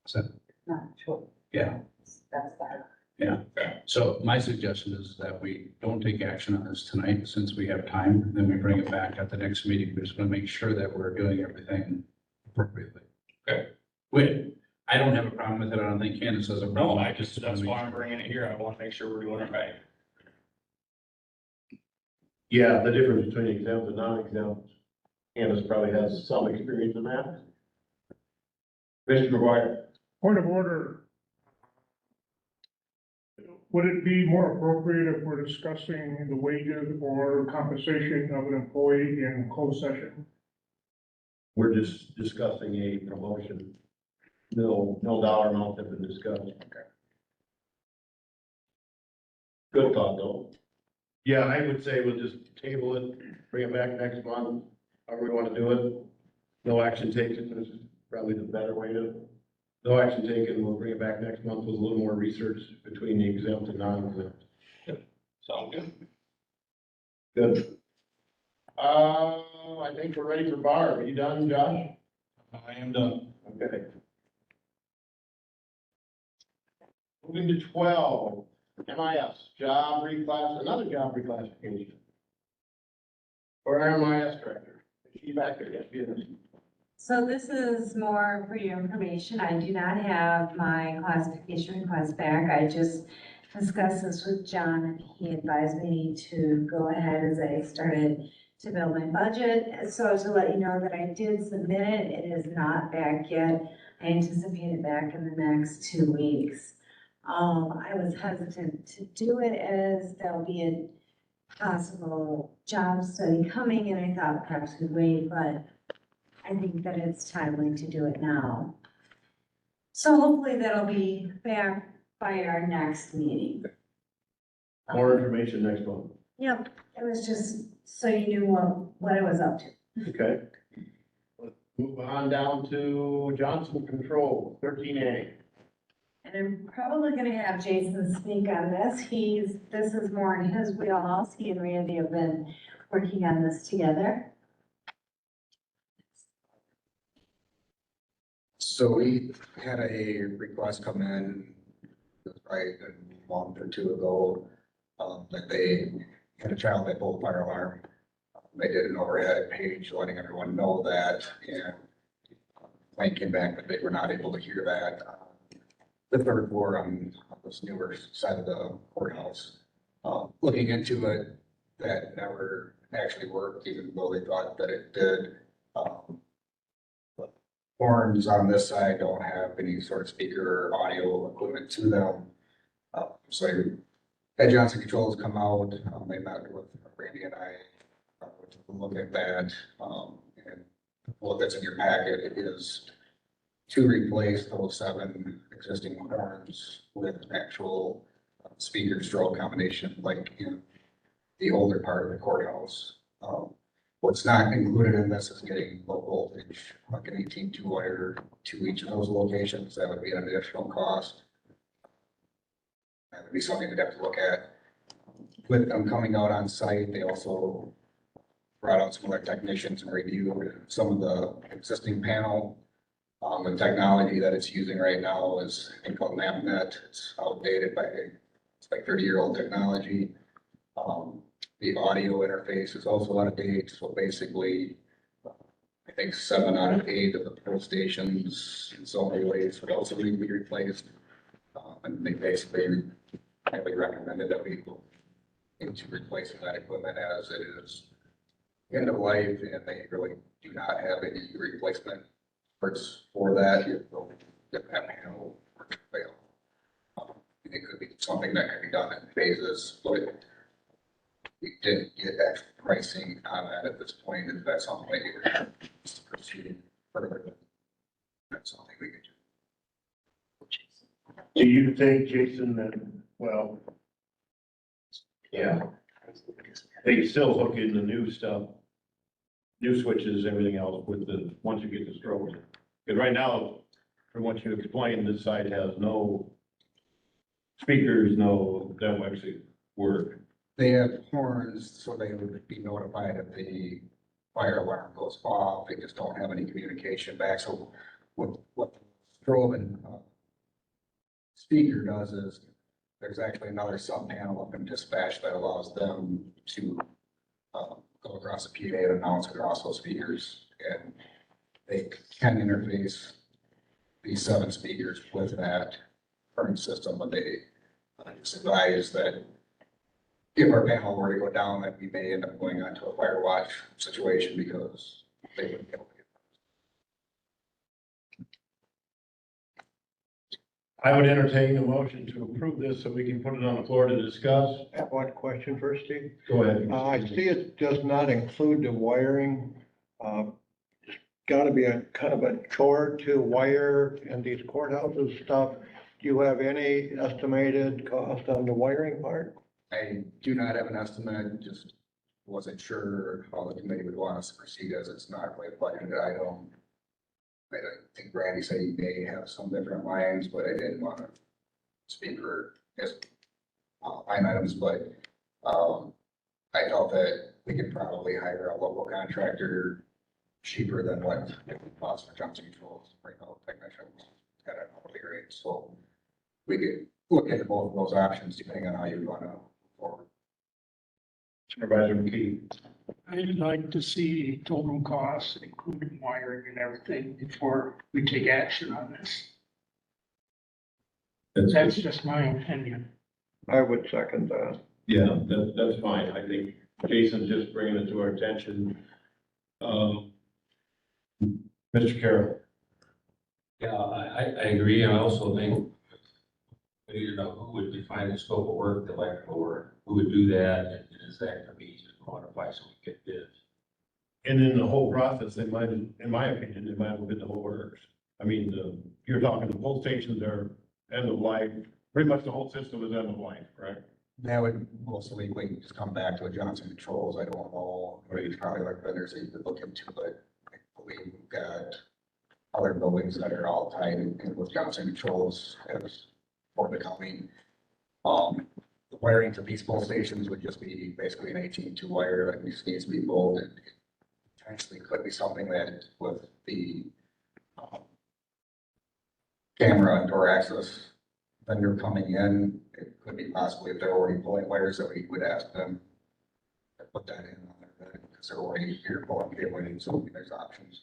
So, Not sure. yeah, That's that. yeah. Okay. So my suggestion is that we don't take action on this tonight, since we have time, then we bring it back at the next meeting. We just want to make sure that we're doing everything appropriately. Okay. Wait, I don't have a problem with it. I don't think Candace has a No, problem. I just, wanna that's make why I'm sure. bringing it here. I wanna make sure we're doing it right. Yeah, the difference between exempt and non-exempt, Candace probably has some experience in that. Mr. McGuire. Point of order. Would it be more appropriate if we're discussing the wages or compensation of an employee in closed session? We're just discussing a promotion. No dollar amount have been discussed. Okay. Good thought, though. Yeah, I would say we'll just table it, bring it back next month, however we want to do it. No action taken, this is probably the better way to, no action taken, we'll bring it back next month with a little more research between the exempt and non-exempt. Sound good? Good. I think we're ready for Barb. Are you done, Josh? I am done. Okay. Moving to 12, MIS, another job reclassification. For our MIS director. Is she back there? Yes, she is. So this is more for your information. I do not have my classification request back. I just discussed this with John and he advised me to go ahead as I started to build my budget. So to let you know that I did submit it, it is not back yet. I anticipate it back in the next 2 weeks. I was hesitant to do it as there'll be a possible job study coming and I thought perhaps we'd wait, but I think that it's timely to do it now. So hopefully that'll be back by our next meeting. More information next month. Yep, it was just so you knew what I was up to. Okay. Let's move on down to Johnson Control, 13A. And I'm probably gonna have Jason speak on this. This is more in his wheelhouse. He and Randy have been working on this together. So we had a request come in, probably a month or two ago, that they had a child that pulled a fire alarm. They did an overhead page letting everyone know that, and plane came back, but they were not able to hear that. The third floor on this newer side of the courthouse. Looking into it, that never actually worked, even though they thought that it did. Horns on this side don't have any sort of speaker or audio equipment to them. So Ed Johnson Controls come out, they met with Randy and I, to look at that. And what that's in your packet, it is to replace those 7 existing horns with actual speaker stroke combination, like in the older part of the courthouse. What's not included in this is getting low voltage, like an 18-2 wire to each of those locations. That would be an additional cost. That would be something we'd have to look at. With them coming out on site, they also brought out some of their technicians and reviewed some of the existing panel. The technology that it's using right now is a thing called MapNet. It's outdated it's like 30-year-old technology. The audio interface is also out of date, so basically, I think 7 out of 8 of the pull stations in some ways would also need to be replaced. And they basically highly recommended that we go into replacing that equipment as it is. end of life and they really do not have any replacement parts for that. If that panel were to fail. It could be something that could be done in phases, but we didn't get actual pricing on that at this point. If that's something that you have to proceed further with, that's something we could do. Do you think, Jason, that, well, yeah, they can still hook in the new stuff, new switches, everything else with the, once you get the strobes? Because right now, from what you explained, this side has no speakers, no, that will actually work. They have horns, so they would be notified if the fire alarm goes off. They just don't have any communication back. So what the strobe and speaker does is there's actually another sub panel up in dispatch that allows them to go across the PA and announce across those speakers. And they can interface these 7 speakers with that current system, but they just advise that if our panel were to go down, that we may end up going onto a fire watch situation because they wouldn't be able to get. I would entertain a motion to approve this so we can put it on the floor to discuss. I have one question first, Steve. Go ahead. I see it does not include the wiring. It's gotta be a kind of a chore to wire in these courthouses stuff. Do you have any estimated cost on the wiring part? I do not have an estimate, just wasn't sure how the committee would want us to proceed as it's not really a budgeted item. I think Randy said he may have some different lines, but I didn't want to speak for his line items, but I felt that we could probably hire a local contractor cheaper than what it would cost for Johnson Controls, right now, technicians at an hourly rate, so we could look into both of those options depending on how you want to move forward. Supervisor McKee. I'd like to see total costs, including wiring and everything, before we take action on this. That's just my opinion. I would second that. Yeah, that's fine. I think Jason's just bringing it to our attention. Mr. Carroll. Yeah, I agree. I also think we need to know who would define the scope of work, the electrical work, who would do that, and is that gonna be easy to quantify so we get bids? And in the whole process, they might, in my opinion, they might have been the whole works. I mean, you're talking the pull stations are end of life, pretty much the whole system is end of life, right? That would mostly, we can just come back to a Johnson Controls. I don't know, or it's probably like vendors that you could look into, but I believe we've got other buildings that are all tied in with Johnson Controls as for the county. The wiring to these pull stations would just be basically an 18-2 wire that just needs to be pulled, and it potentially could be something that with the camera and door access vendor coming in, it could be possibly if they're already pulling wires that we would ask them to put that in on their bed because they're already here pulling cabling, so there's options.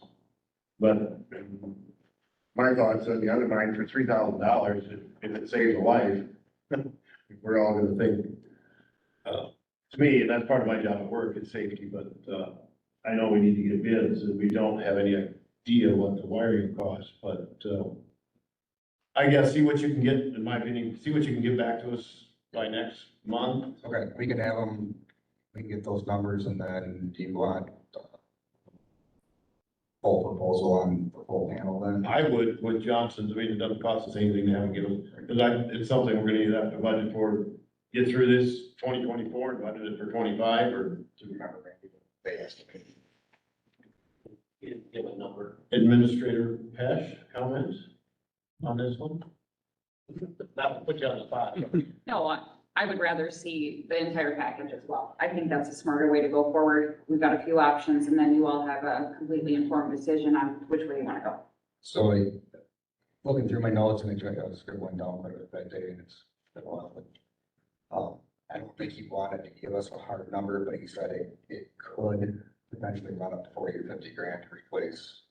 But my thoughts on the other mine for $3,000, if it saves a life, we're all gonna think, to me, and that's part of my job at work, is safety, but, I know we need to get bids, and we don't have any idea what the wiring costs, but, I guess see what you can get, in my opinion, see what you can get back to us by next month. Okay, we can have them, we can get those numbers, and then do you want full proposal on the full panel then? I would, with Johnson's, I mean, it doesn't cost us anything to have them give us, because it's something we're gonna either have to budget for, get through this 2024 and budget it for 25, or Do you remember, Randy, what they estimated? Give a number. Administrator Pesh, comments on this one? Not to put you on the spot. No, I would rather see the entire package as well. I think that's a smarter way to go forward. We've got a few options and then you all have a completely informed decision on which way you want to go. So looking through my notes, and I was scribbling down quite a bit that day, and it's been a while, but I don't think he wanted to give us a hard number, but he said it could potentially run up to 40 or 50 grand to replace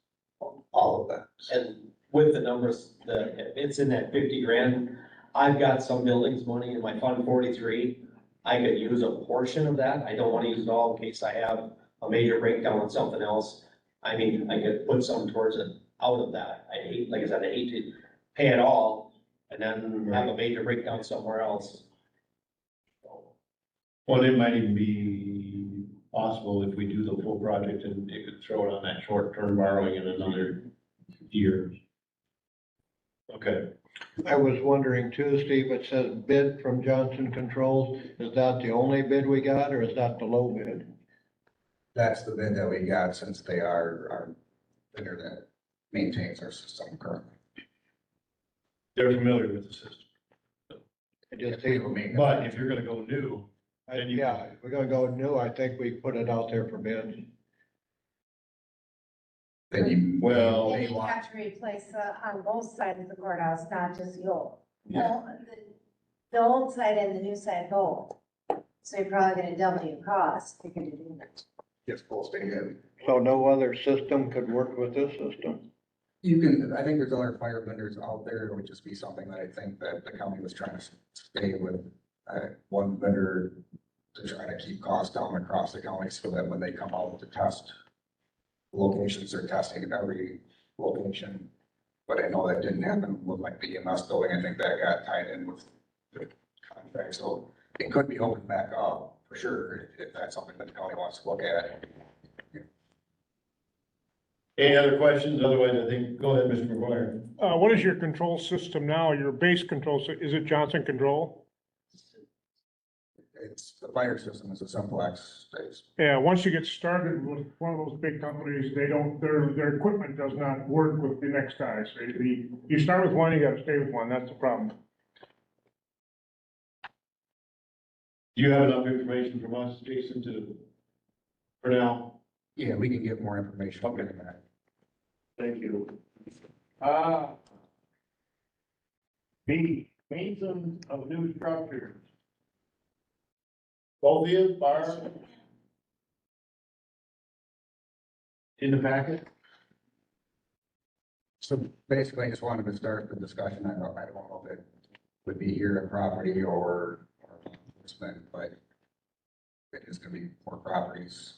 all of that. And with the numbers, it's in that 50 grand. I've got some buildings money in my Fund 43. I could use a portion of that. I don't want to use it all in case I have a major breakdown on something else, I mean, I could put some towards it out of that. I hate, like I said, I hate to pay it all and then have a major breakdown somewhere else. Well, it might even be possible if we do the full project and you could throw it on that short-term borrowing in another year. Okay. I was wondering too, Steve, it says bid from Johnson Controls. Is that the only bid we got, or is that the low bid? That's the bid that we got since they are our vendor that maintains our system currently. They're familiar with the system. It just seems, But if you're gonna go new, yeah, if we're gonna go new, I think we put it out there for bid. Then you. Well. And you have to replace, on both sides of the courthouse, not just the old. Well, the old side and the new side both. So you're probably gonna double your cost if you're gonna do that. Yes, full state heavy. So no other system could work with this system? You can, I think there's other fire vendors out there. It would just be something that I think that the county was trying to stay with, one vendor to try to keep costs down across the county so that when they come out to test locations, they're testing at every location. But I know that didn't happen with like the EMS building. I think that got tied in with the contract. So it could be opened back up for sure if that's something that the county wants to look at. Any other questions? Otherwise, I think, go ahead, Mr. McGuire. What is your control system now, your base control, is it Johnson Control? It's, the fire system is a simplex. Yeah, once you get started with one of those big companies, they don't, their equipment does not work with the next guy. So you start with one, you gotta stay with one, that's the problem. Do you have enough information from us, Jason, for now? Yeah, we can get more information. Okay. On that. Thank you. B, maintenance of new structures. Both is, Barb? In the packet? So basically, I just wanted to start the discussion. I don't know if it would be here in property or enforcement, but it is gonna be more properties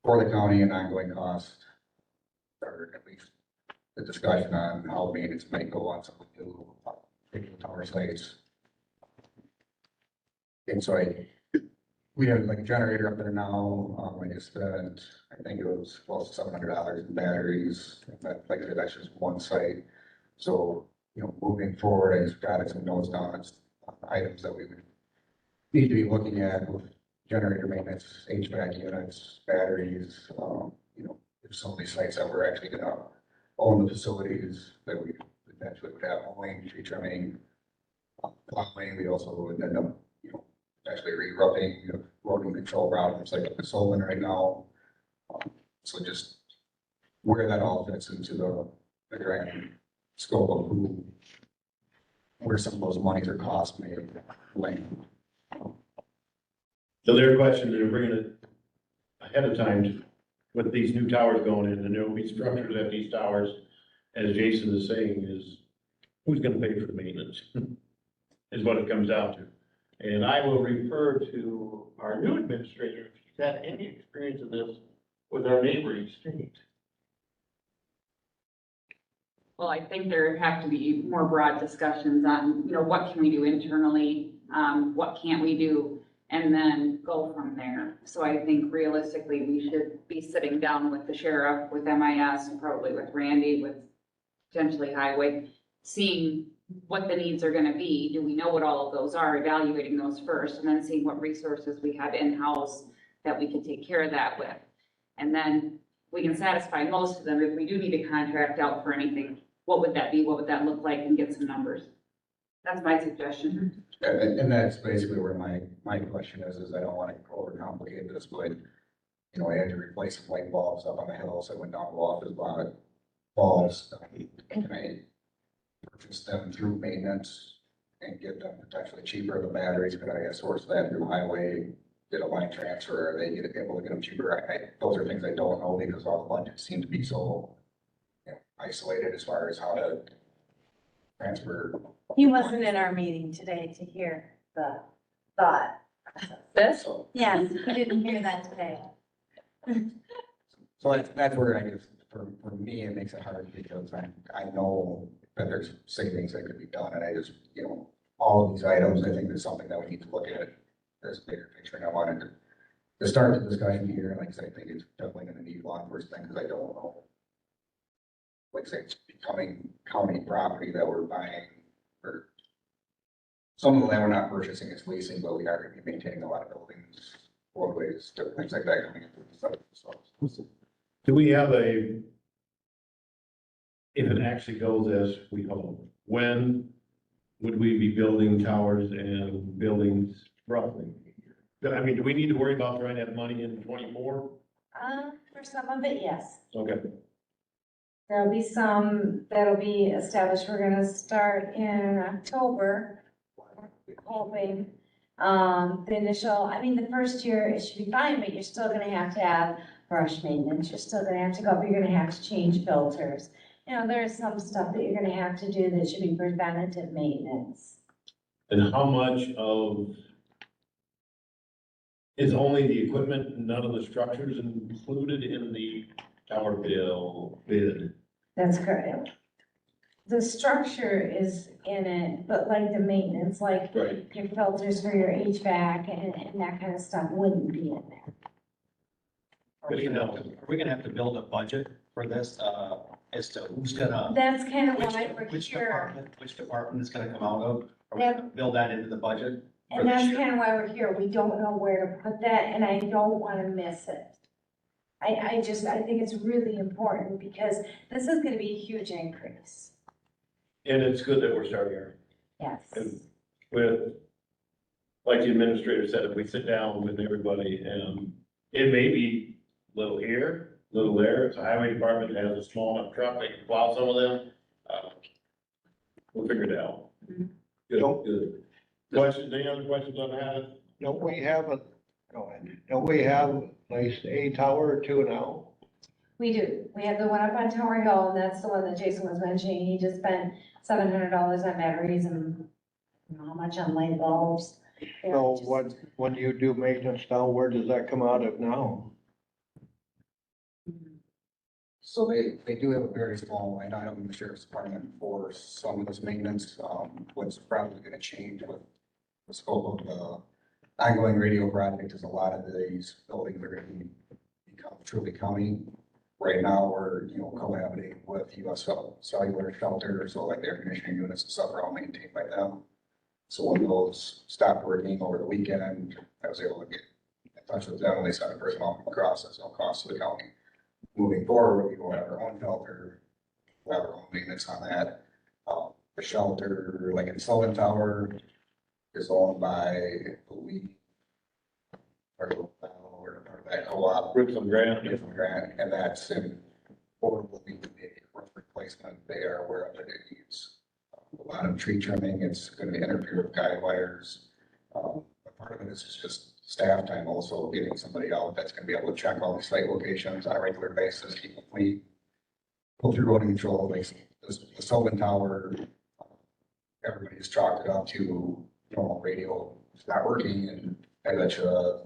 for the county and ongoing cost. Or at least the discussion on how maintenance might go on some of the new tower sites. And so we have like a generator up there now. I just spent, I think it was close to $700 in batteries. Like I said, that's just one site. So, you know, moving forward, I just got some notes down on items that we would need to be looking at with generator maintenance, HVAC units, batteries. You know, there's so many sites that we're actually gonna own the facilities that we potentially would have mowing, tree trimming, plowing. We also would end up, you know, actually re-roughing, rodent control routes like up in Solon right now. So just where that all fits into the grand scope of where some of those monies or costs may land. So their question, they're bringing it ahead of time with these new towers going in, and there will be structures at these towers, as Jason is saying, is who's gonna pay for the maintenance? Is what it comes down to. And I will refer to our new administrator, if she's had any experience in this with our neighboring state. Well, I think there have to be more broad discussions on, you know, what can we do internally? What can't we do? And then go from there. So I think realistically, we should be sitting down with the sheriff, with MIS, and probably with Randy, with potentially highway, seeing what the needs are gonna be. Do we know what all of those are? Evaluating those first, and then seeing what resources we have in-house that we can take care of that with. And then we can satisfy most of them. If we do need to contract out for anything, what would that be? What would that look like? And get some numbers. That's my suggestion. And that's basically where my question is I don't want to overcomplicate this, but, you know, I had to replace some light bulbs up on the hill, so I went down to the office, bought bulbs, and I purchased them through maintenance and get them potentially cheaper, the batteries, but I got sourced that through highway, did a line transfer, they get able to get them cheaper. Those are things I don't know because all the budgets seem to be so, you know, isolated as far as how to transfer. He wasn't in our meeting today to hear the thought. This? Yes, he didn't hear that today. So that's where I guess, for me, it makes it hard because I know that there's savings that could be done, and I just, all of these items, I think there's something that we need to look at as a bigger picture, and I wanted to start the discussion here, and like I said, I think it's definitely gonna need law enforcement, because I don't know. Like I say, it's becoming county property that we're buying, or some of the land we're not purchasing, it's leasing, but we are gonna be maintaining a lot of buildings, roadways, different things like that coming into the site, so. Do we have if it actually goes as we hope, when would we be building towers and buildings roughly? I mean, do we need to worry about trying to have money in 24? For some of it, yes. Okay. There'll be some that'll be established. We're gonna start in October, hoping. The first year, it should be fine, but you're still gonna have brush maintenance. You're still gonna have to go, you're gonna have to change filters. There's some stuff that you're gonna have to do that should be preventative maintenance. And how much is only the equipment, none of the structures included in the tower bill bid? That's correct. The structure is in it, but like the maintenance, like Right. your filters for your HVAC and that kind of stuff wouldn't be in there. Are we gonna have to build a budget for this, as to who's gonna, That's kind of why we're which here. which department it's gonna come out of? Are we That- gonna build that into the budget? for And this that's year? kind of why we're here. We don't know where to put that and I don't want to miss it. I think it's really important because this is going to be a huge increase. And it's good that we're starting here. Yes. And with, like the administrator said, if we sit down with everybody and it may be little here, little there, if the highway department has a small enough truck, they can plow some of them. We'll figure it out. Good. Questions, any other questions on that? Don't we have at least a tower or two now? We do. We have the one up on Tower Hill and that's the one that Jason was mentioning. He just spent $700 on batteries and I don't know how much on light bulbs. So when you do maintenance down, where does that come out of now? So they do have a very small line item in the sheriff's department for some of this maintenance. What's probably gonna change with the scope of the ongoing radio project is a lot of these buildings are gonna become truly county. Right now, we're, cohabiting with US Cellular Shelter, so like the air conditioning units and stuff are all maintained by them. So when those stopped working over the weekend, I was able to get in touch with them and they sent a person off across, that's no cost to the county. Moving forward, we will have our own shelter, we'll have our own maintenance on that. The shelter, like in Sullivan Tower, is owned by, I believe, or that co-op. Richland Grant. Richland Grant, and that's in portable roof replacement. They are aware of their needs. A lot of tree trimming, it's gonna interfere with guide wires. But part of it is just staff time also, getting somebody out that's gonna be able to check all these site locations on a regular basis, keep them clean. Go through road control, like the Sullivan Tower, everybody's chalked it up to normal radio, it's not working, and I bet you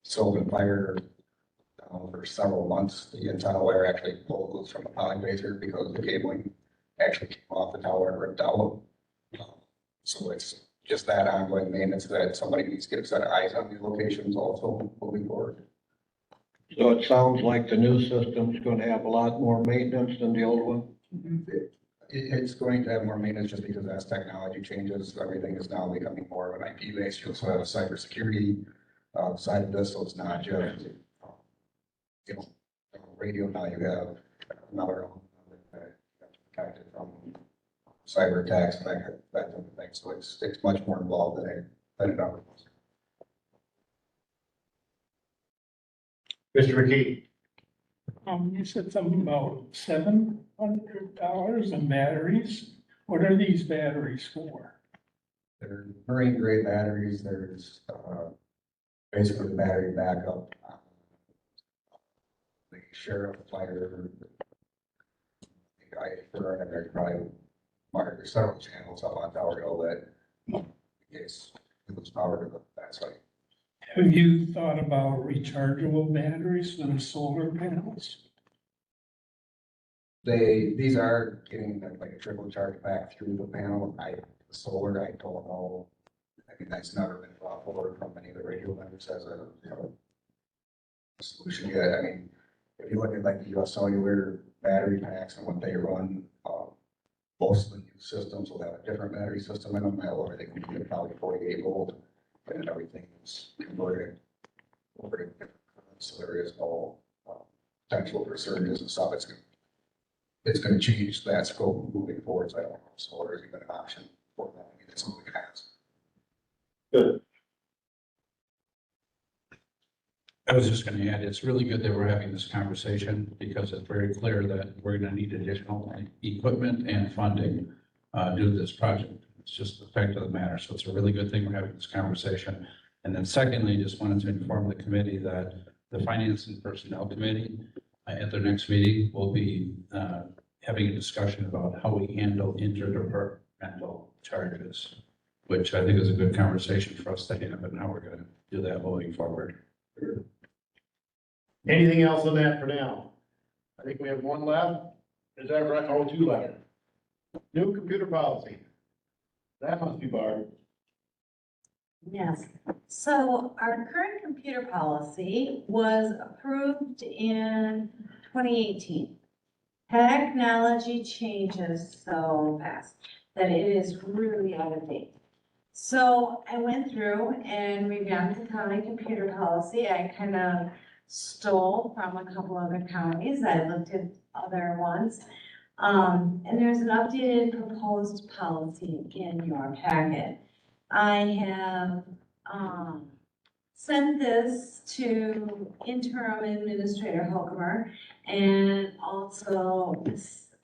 Sullivan Fire for several months, the antenna wire actually pulled loose from the polybaser because the cabling actually came off the tower and ripped out. So it's just that ongoing maintenance that somebody needs to get a set of eyes on these locations also moving forward. So it sounds like the new system's gonna have a lot more maintenance than the old one? It's going to have more maintenance just because as technology changes, everything is now becoming more of an IP based. You also have a cybersecurity side of this, so it's not just, radio. Now you have another protected from cyber attacks and that type of thing. So it's much more involved than it ever was. Mr. McKee. You said something about $700 in batteries. What are these batteries for? They're marine grade batteries. There's basically the battery backup. The sheriff, fire, the guy for and there's probably there's several channels up on Tower Hill that in case it was power to that site. Have you thought about rechargeable batteries for the solar panels? These are getting like a trickle charge back through the panel. The solar, I don't know. I mean, that's never been brought forward from any of the radio vendors as a, solution yet. I mean, if you look at like the US Cellular battery packs and what they run, most of the new systems will have a different battery system in them, however, they can be about 48 volt, and everything is converted over to different currents. So there is no potential for surges and stuff. It's gonna change that scope moving forward, so I don't know if solar is even an option for that. I mean, it's something it has. Good. I was just gonna add, it's really good that we're having this conversation because it's very clear that we're gonna need additional equipment and funding due to this project. It's just the fact of the matter. So it's a really good thing we're having this conversation. And then secondly, just wanted to inform the committee that the Finance and Personnel Committee at their next meeting will be having a discussion about how we handle interdepartmental charges, which I think is a good conversation for us to have and how we're gonna do that moving forward. Anything else on that for now? I think we have one left. Is that right? Oh, two left. New computer policy. That must be Barb. Yes, so our current computer policy was approved in 2018. Technology changes so fast that it is really out of date. So I went through and revamped the county computer policy. I kind of stole from a couple other counties. I looked at other ones. And there's an updated proposed policy in your packet. I have, sent this to interim administrator Hokumer and also,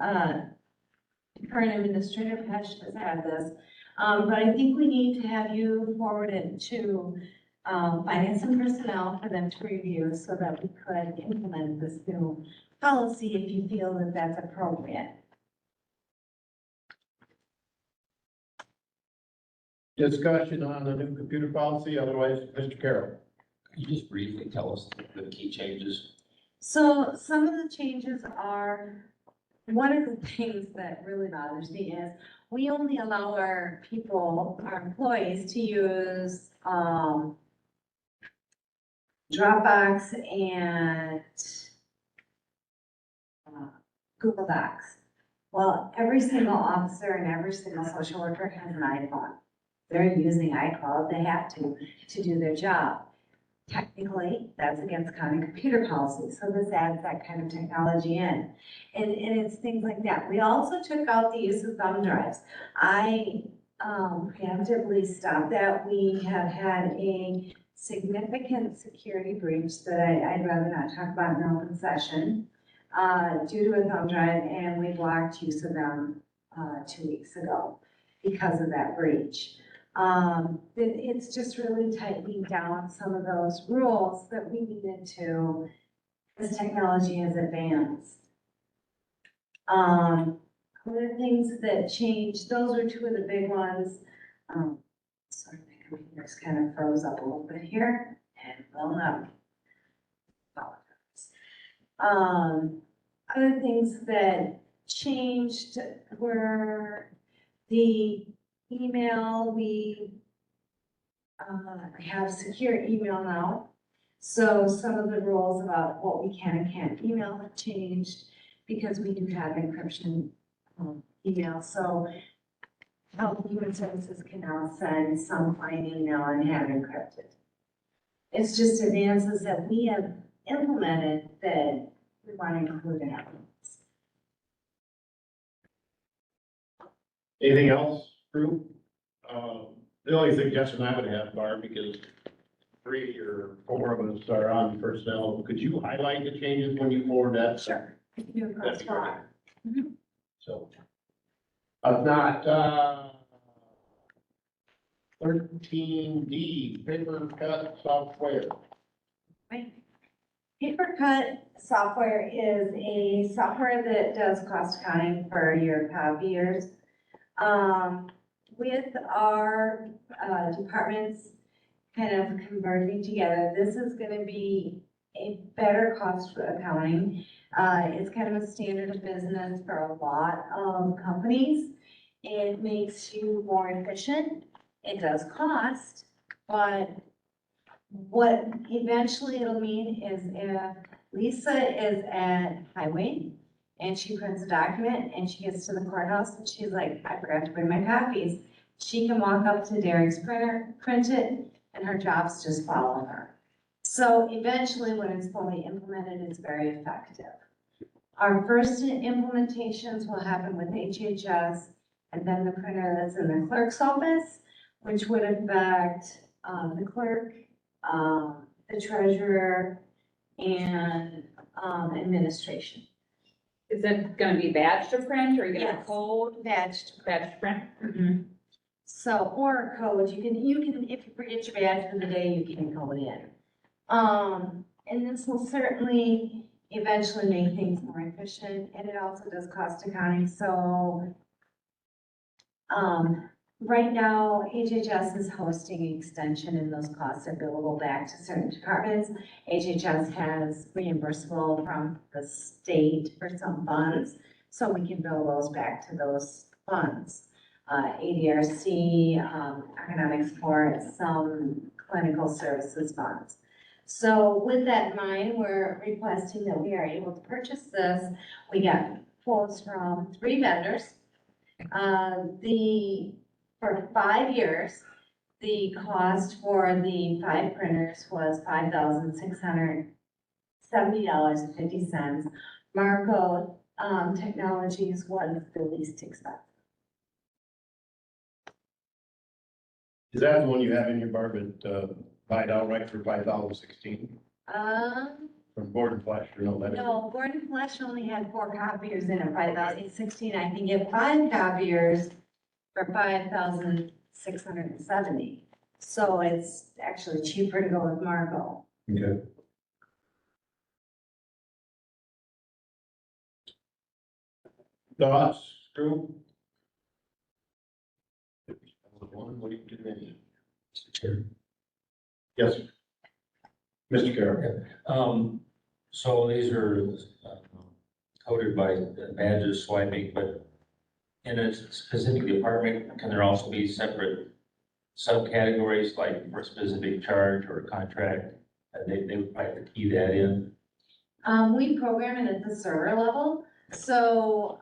current administrator Pesh has had this. But I think we need to have you forward it to, finance and personnel for them to review so that we could implement this new policy if you feel that that's appropriate. Discussion on the new computer policy, otherwise, Mr. Carroll. Can you just briefly tell us the key changes? So some of the changes are, one of the things that really bothers me is we only allow our people, our employees to use, Dropbox and Google Docs. Well, every single officer and every single social worker has an iPhone. They're using iCloud, they have to do their job. Technically, that's against county computer policy, so this adds that kind of technology in. And it's things like that. We also took out the use of thumb drives. I preemptively stopped that. We have had a significant security breach that I'd rather not talk about in open session due to a thumb drive, and we blocked use of them 2 weeks ago because of that breach. It's just really tightening down some of those rules that we needed to as technology has advanced. Other things that changed, those are two of the big ones. Sorry, my computer's kind of froze up a little bit here, and will not. Other things that changed were the email. We have secure email now. So some of the rules about what we can and can't email have changed because we do have encryption email. So Health and Human Services can now send some client email and have encrypted. It's just advances that we have implemented that we want to include in our rules. Anything else, Drew? The only suggestion I would have, Barb, because 3 or 4 of us are on personnel, could you highlight the changes when you forward that? Sure. That'd be great. So, if not, 13D, paper cut software. Right. PaperCut software is a software that does cost accounting for your copiers. With our departments kind of converging together. This is gonna be a better cost for accounting. It's kind of a standard of business for a lot of companies. It makes you more efficient. It does cost, but what eventually it'll mean is if Lisa is at Highway and she prints a document and she gets to the courthouse and she's like, I forgot to bring my copies. She can walk up to Derek's printer, print it, and her jobs just follow her. So eventually, when it's fully implemented, it's very effective. Our first implementations will happen with HHS and then the printer that's in the clerk's office, which would affect the clerk, the treasurer, and administration. Is it gonna be badge to print, or are you gonna Yes. code? Badge to Badge to print? So, or a code, you can, if you forget your badge for the day, you can code in. And this will certainly eventually make things more efficient, and it also does cost accounting, so, right now, HHS is hosting extension, and those costs are billable back to certain departments. HHS has reimbursable from the state for some funds, so we can bill those back to those funds. ADRC, economic support, some clinical services funds. So with that in mind, we're requesting that we are able to purchase this. We got quotes from 3 vendors. For 5 years, the cost for the 5 printers was $5,670.50. Marco Technologies was the least expensive. Is that the one you have in your bar, but, buy it outright for 5,016 from Gordon Flash, or no? That No, Gordon Flesh only had 4 copiers in it, 5,016. I can get 5 copiers for 5,670. So it's actually cheaper to go with Marco. Okay. Thoughts, group? What do you think? Mr. Chair. Yes. Mr. Carroll. So these are coded by badges swiping, but in a specific department, can there also be separate subcategories, like for a specific charge or a contract? They would probably have to key that in. We program it at the server level. So,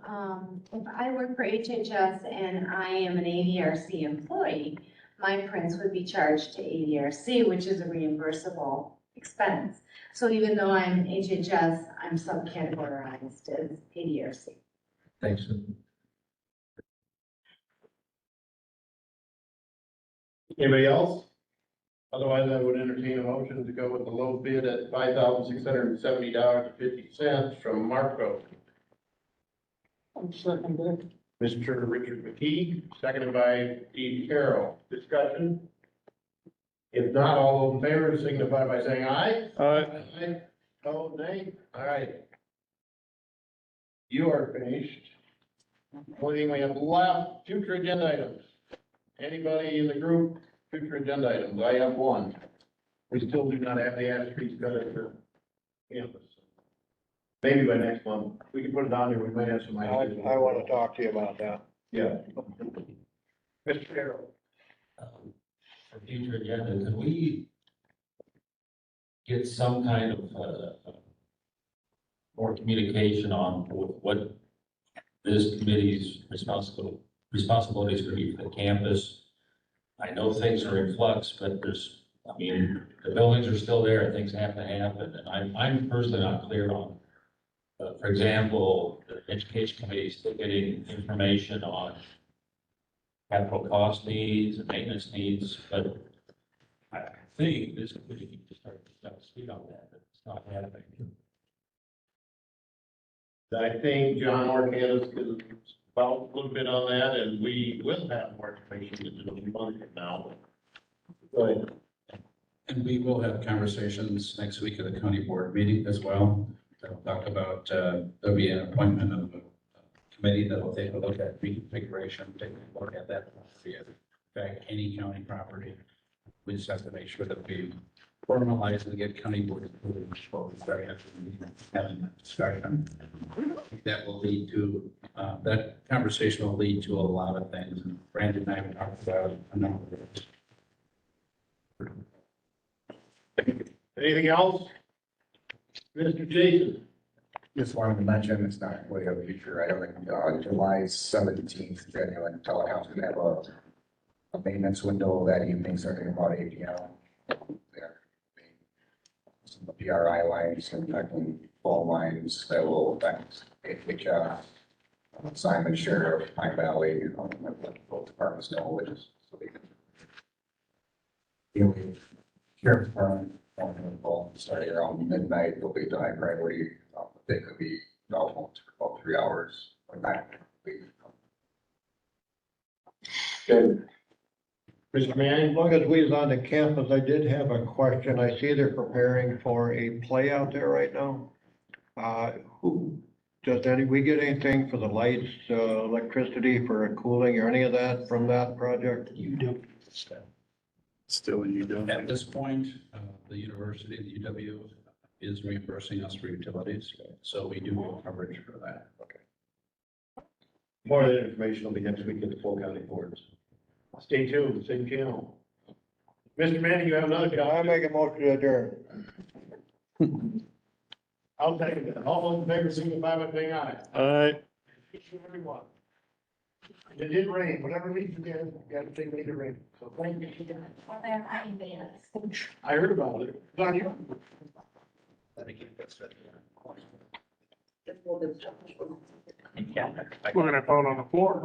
if I work for HHS and I am an ADRC employee, my prints would be charged to ADRC, which is a reimbursable expense. So even though I'm HHS, I'm subcategorized as ADRC. Thanks. Anybody else? Otherwise, I would entertain a motion to go with the low bid at $5,670.50 from Marco. Mr. Richard McKee, seconded by Steve Carroll. Discussion? If not, all those in favor signify by saying aye. Aye. Opposed, nay? All right. You are finished. Only thing we have left, future agenda items. Anybody in the group, future agenda items? I have one. We still do not have the ash trees cut at the campus. Maybe by next month. We can put it on there. We might have some ideas. I want to talk to you about that. Yeah. Mr. Carroll. For future agenda, can we get some kind of, more communication on what this committee's responsibilities are going to be for the campus? I know things are in flux, but the buildings are still there, things have to happen, and I'm personally not clear on, for example, the education committee is still getting information on capital cost needs and maintenance needs, but I think this committee needs to start to speak on that, but it's not happening. I think John Orcanis is about a little bit on that, and we will have more information in a month from now. Go ahead. And we will have conversations next week at the county board meeting as well. They'll talk about, there'll be an appointment of a committee that will take a look at reconfiguration, take a look at that property, in fact, any county property. We just have to make sure that we formalize and get county board approval before we start having that discussion. That will lead to, that conversation will lead to a lot of things, and Brandon and I have talked about a number of those. Anything else? Mr. Jason? Just wanted to mention, it's not really a feature, I don't think, July 17th, Genuine Telehouse gonna have a maintenance window that evening, starting about 8 p.m. There. Some PRI lines and fall lines that will affect Simon Sheriff, Pine Valley, let both departments know, which is so they can. The Sheriff's Department, starting around midnight, they'll be high priority. They could be almost for about 3 hours. Good. Mr. Manning? As long as we was on the campus, I did have a question. I see they're preparing for a play out there right now. We get anything for the lights, electricity for cooling or any of that from that project? You do. Still, you don't. At this point, the university, the UW, is reimbursing us for utilities, so we do get coverage for that. More of that information will be next week at the full county boards. Stay tuned, same channel. Mr. Manning, you have another I comment? make a motion to adjourn. I'll take it. All those in favor, signify by saying aye. Aye. Thank you, everyone. It did rain, whatever leads you did, you had to take me to rain, so thank you. I heard about it. It's on you. Looking at phone on the floor.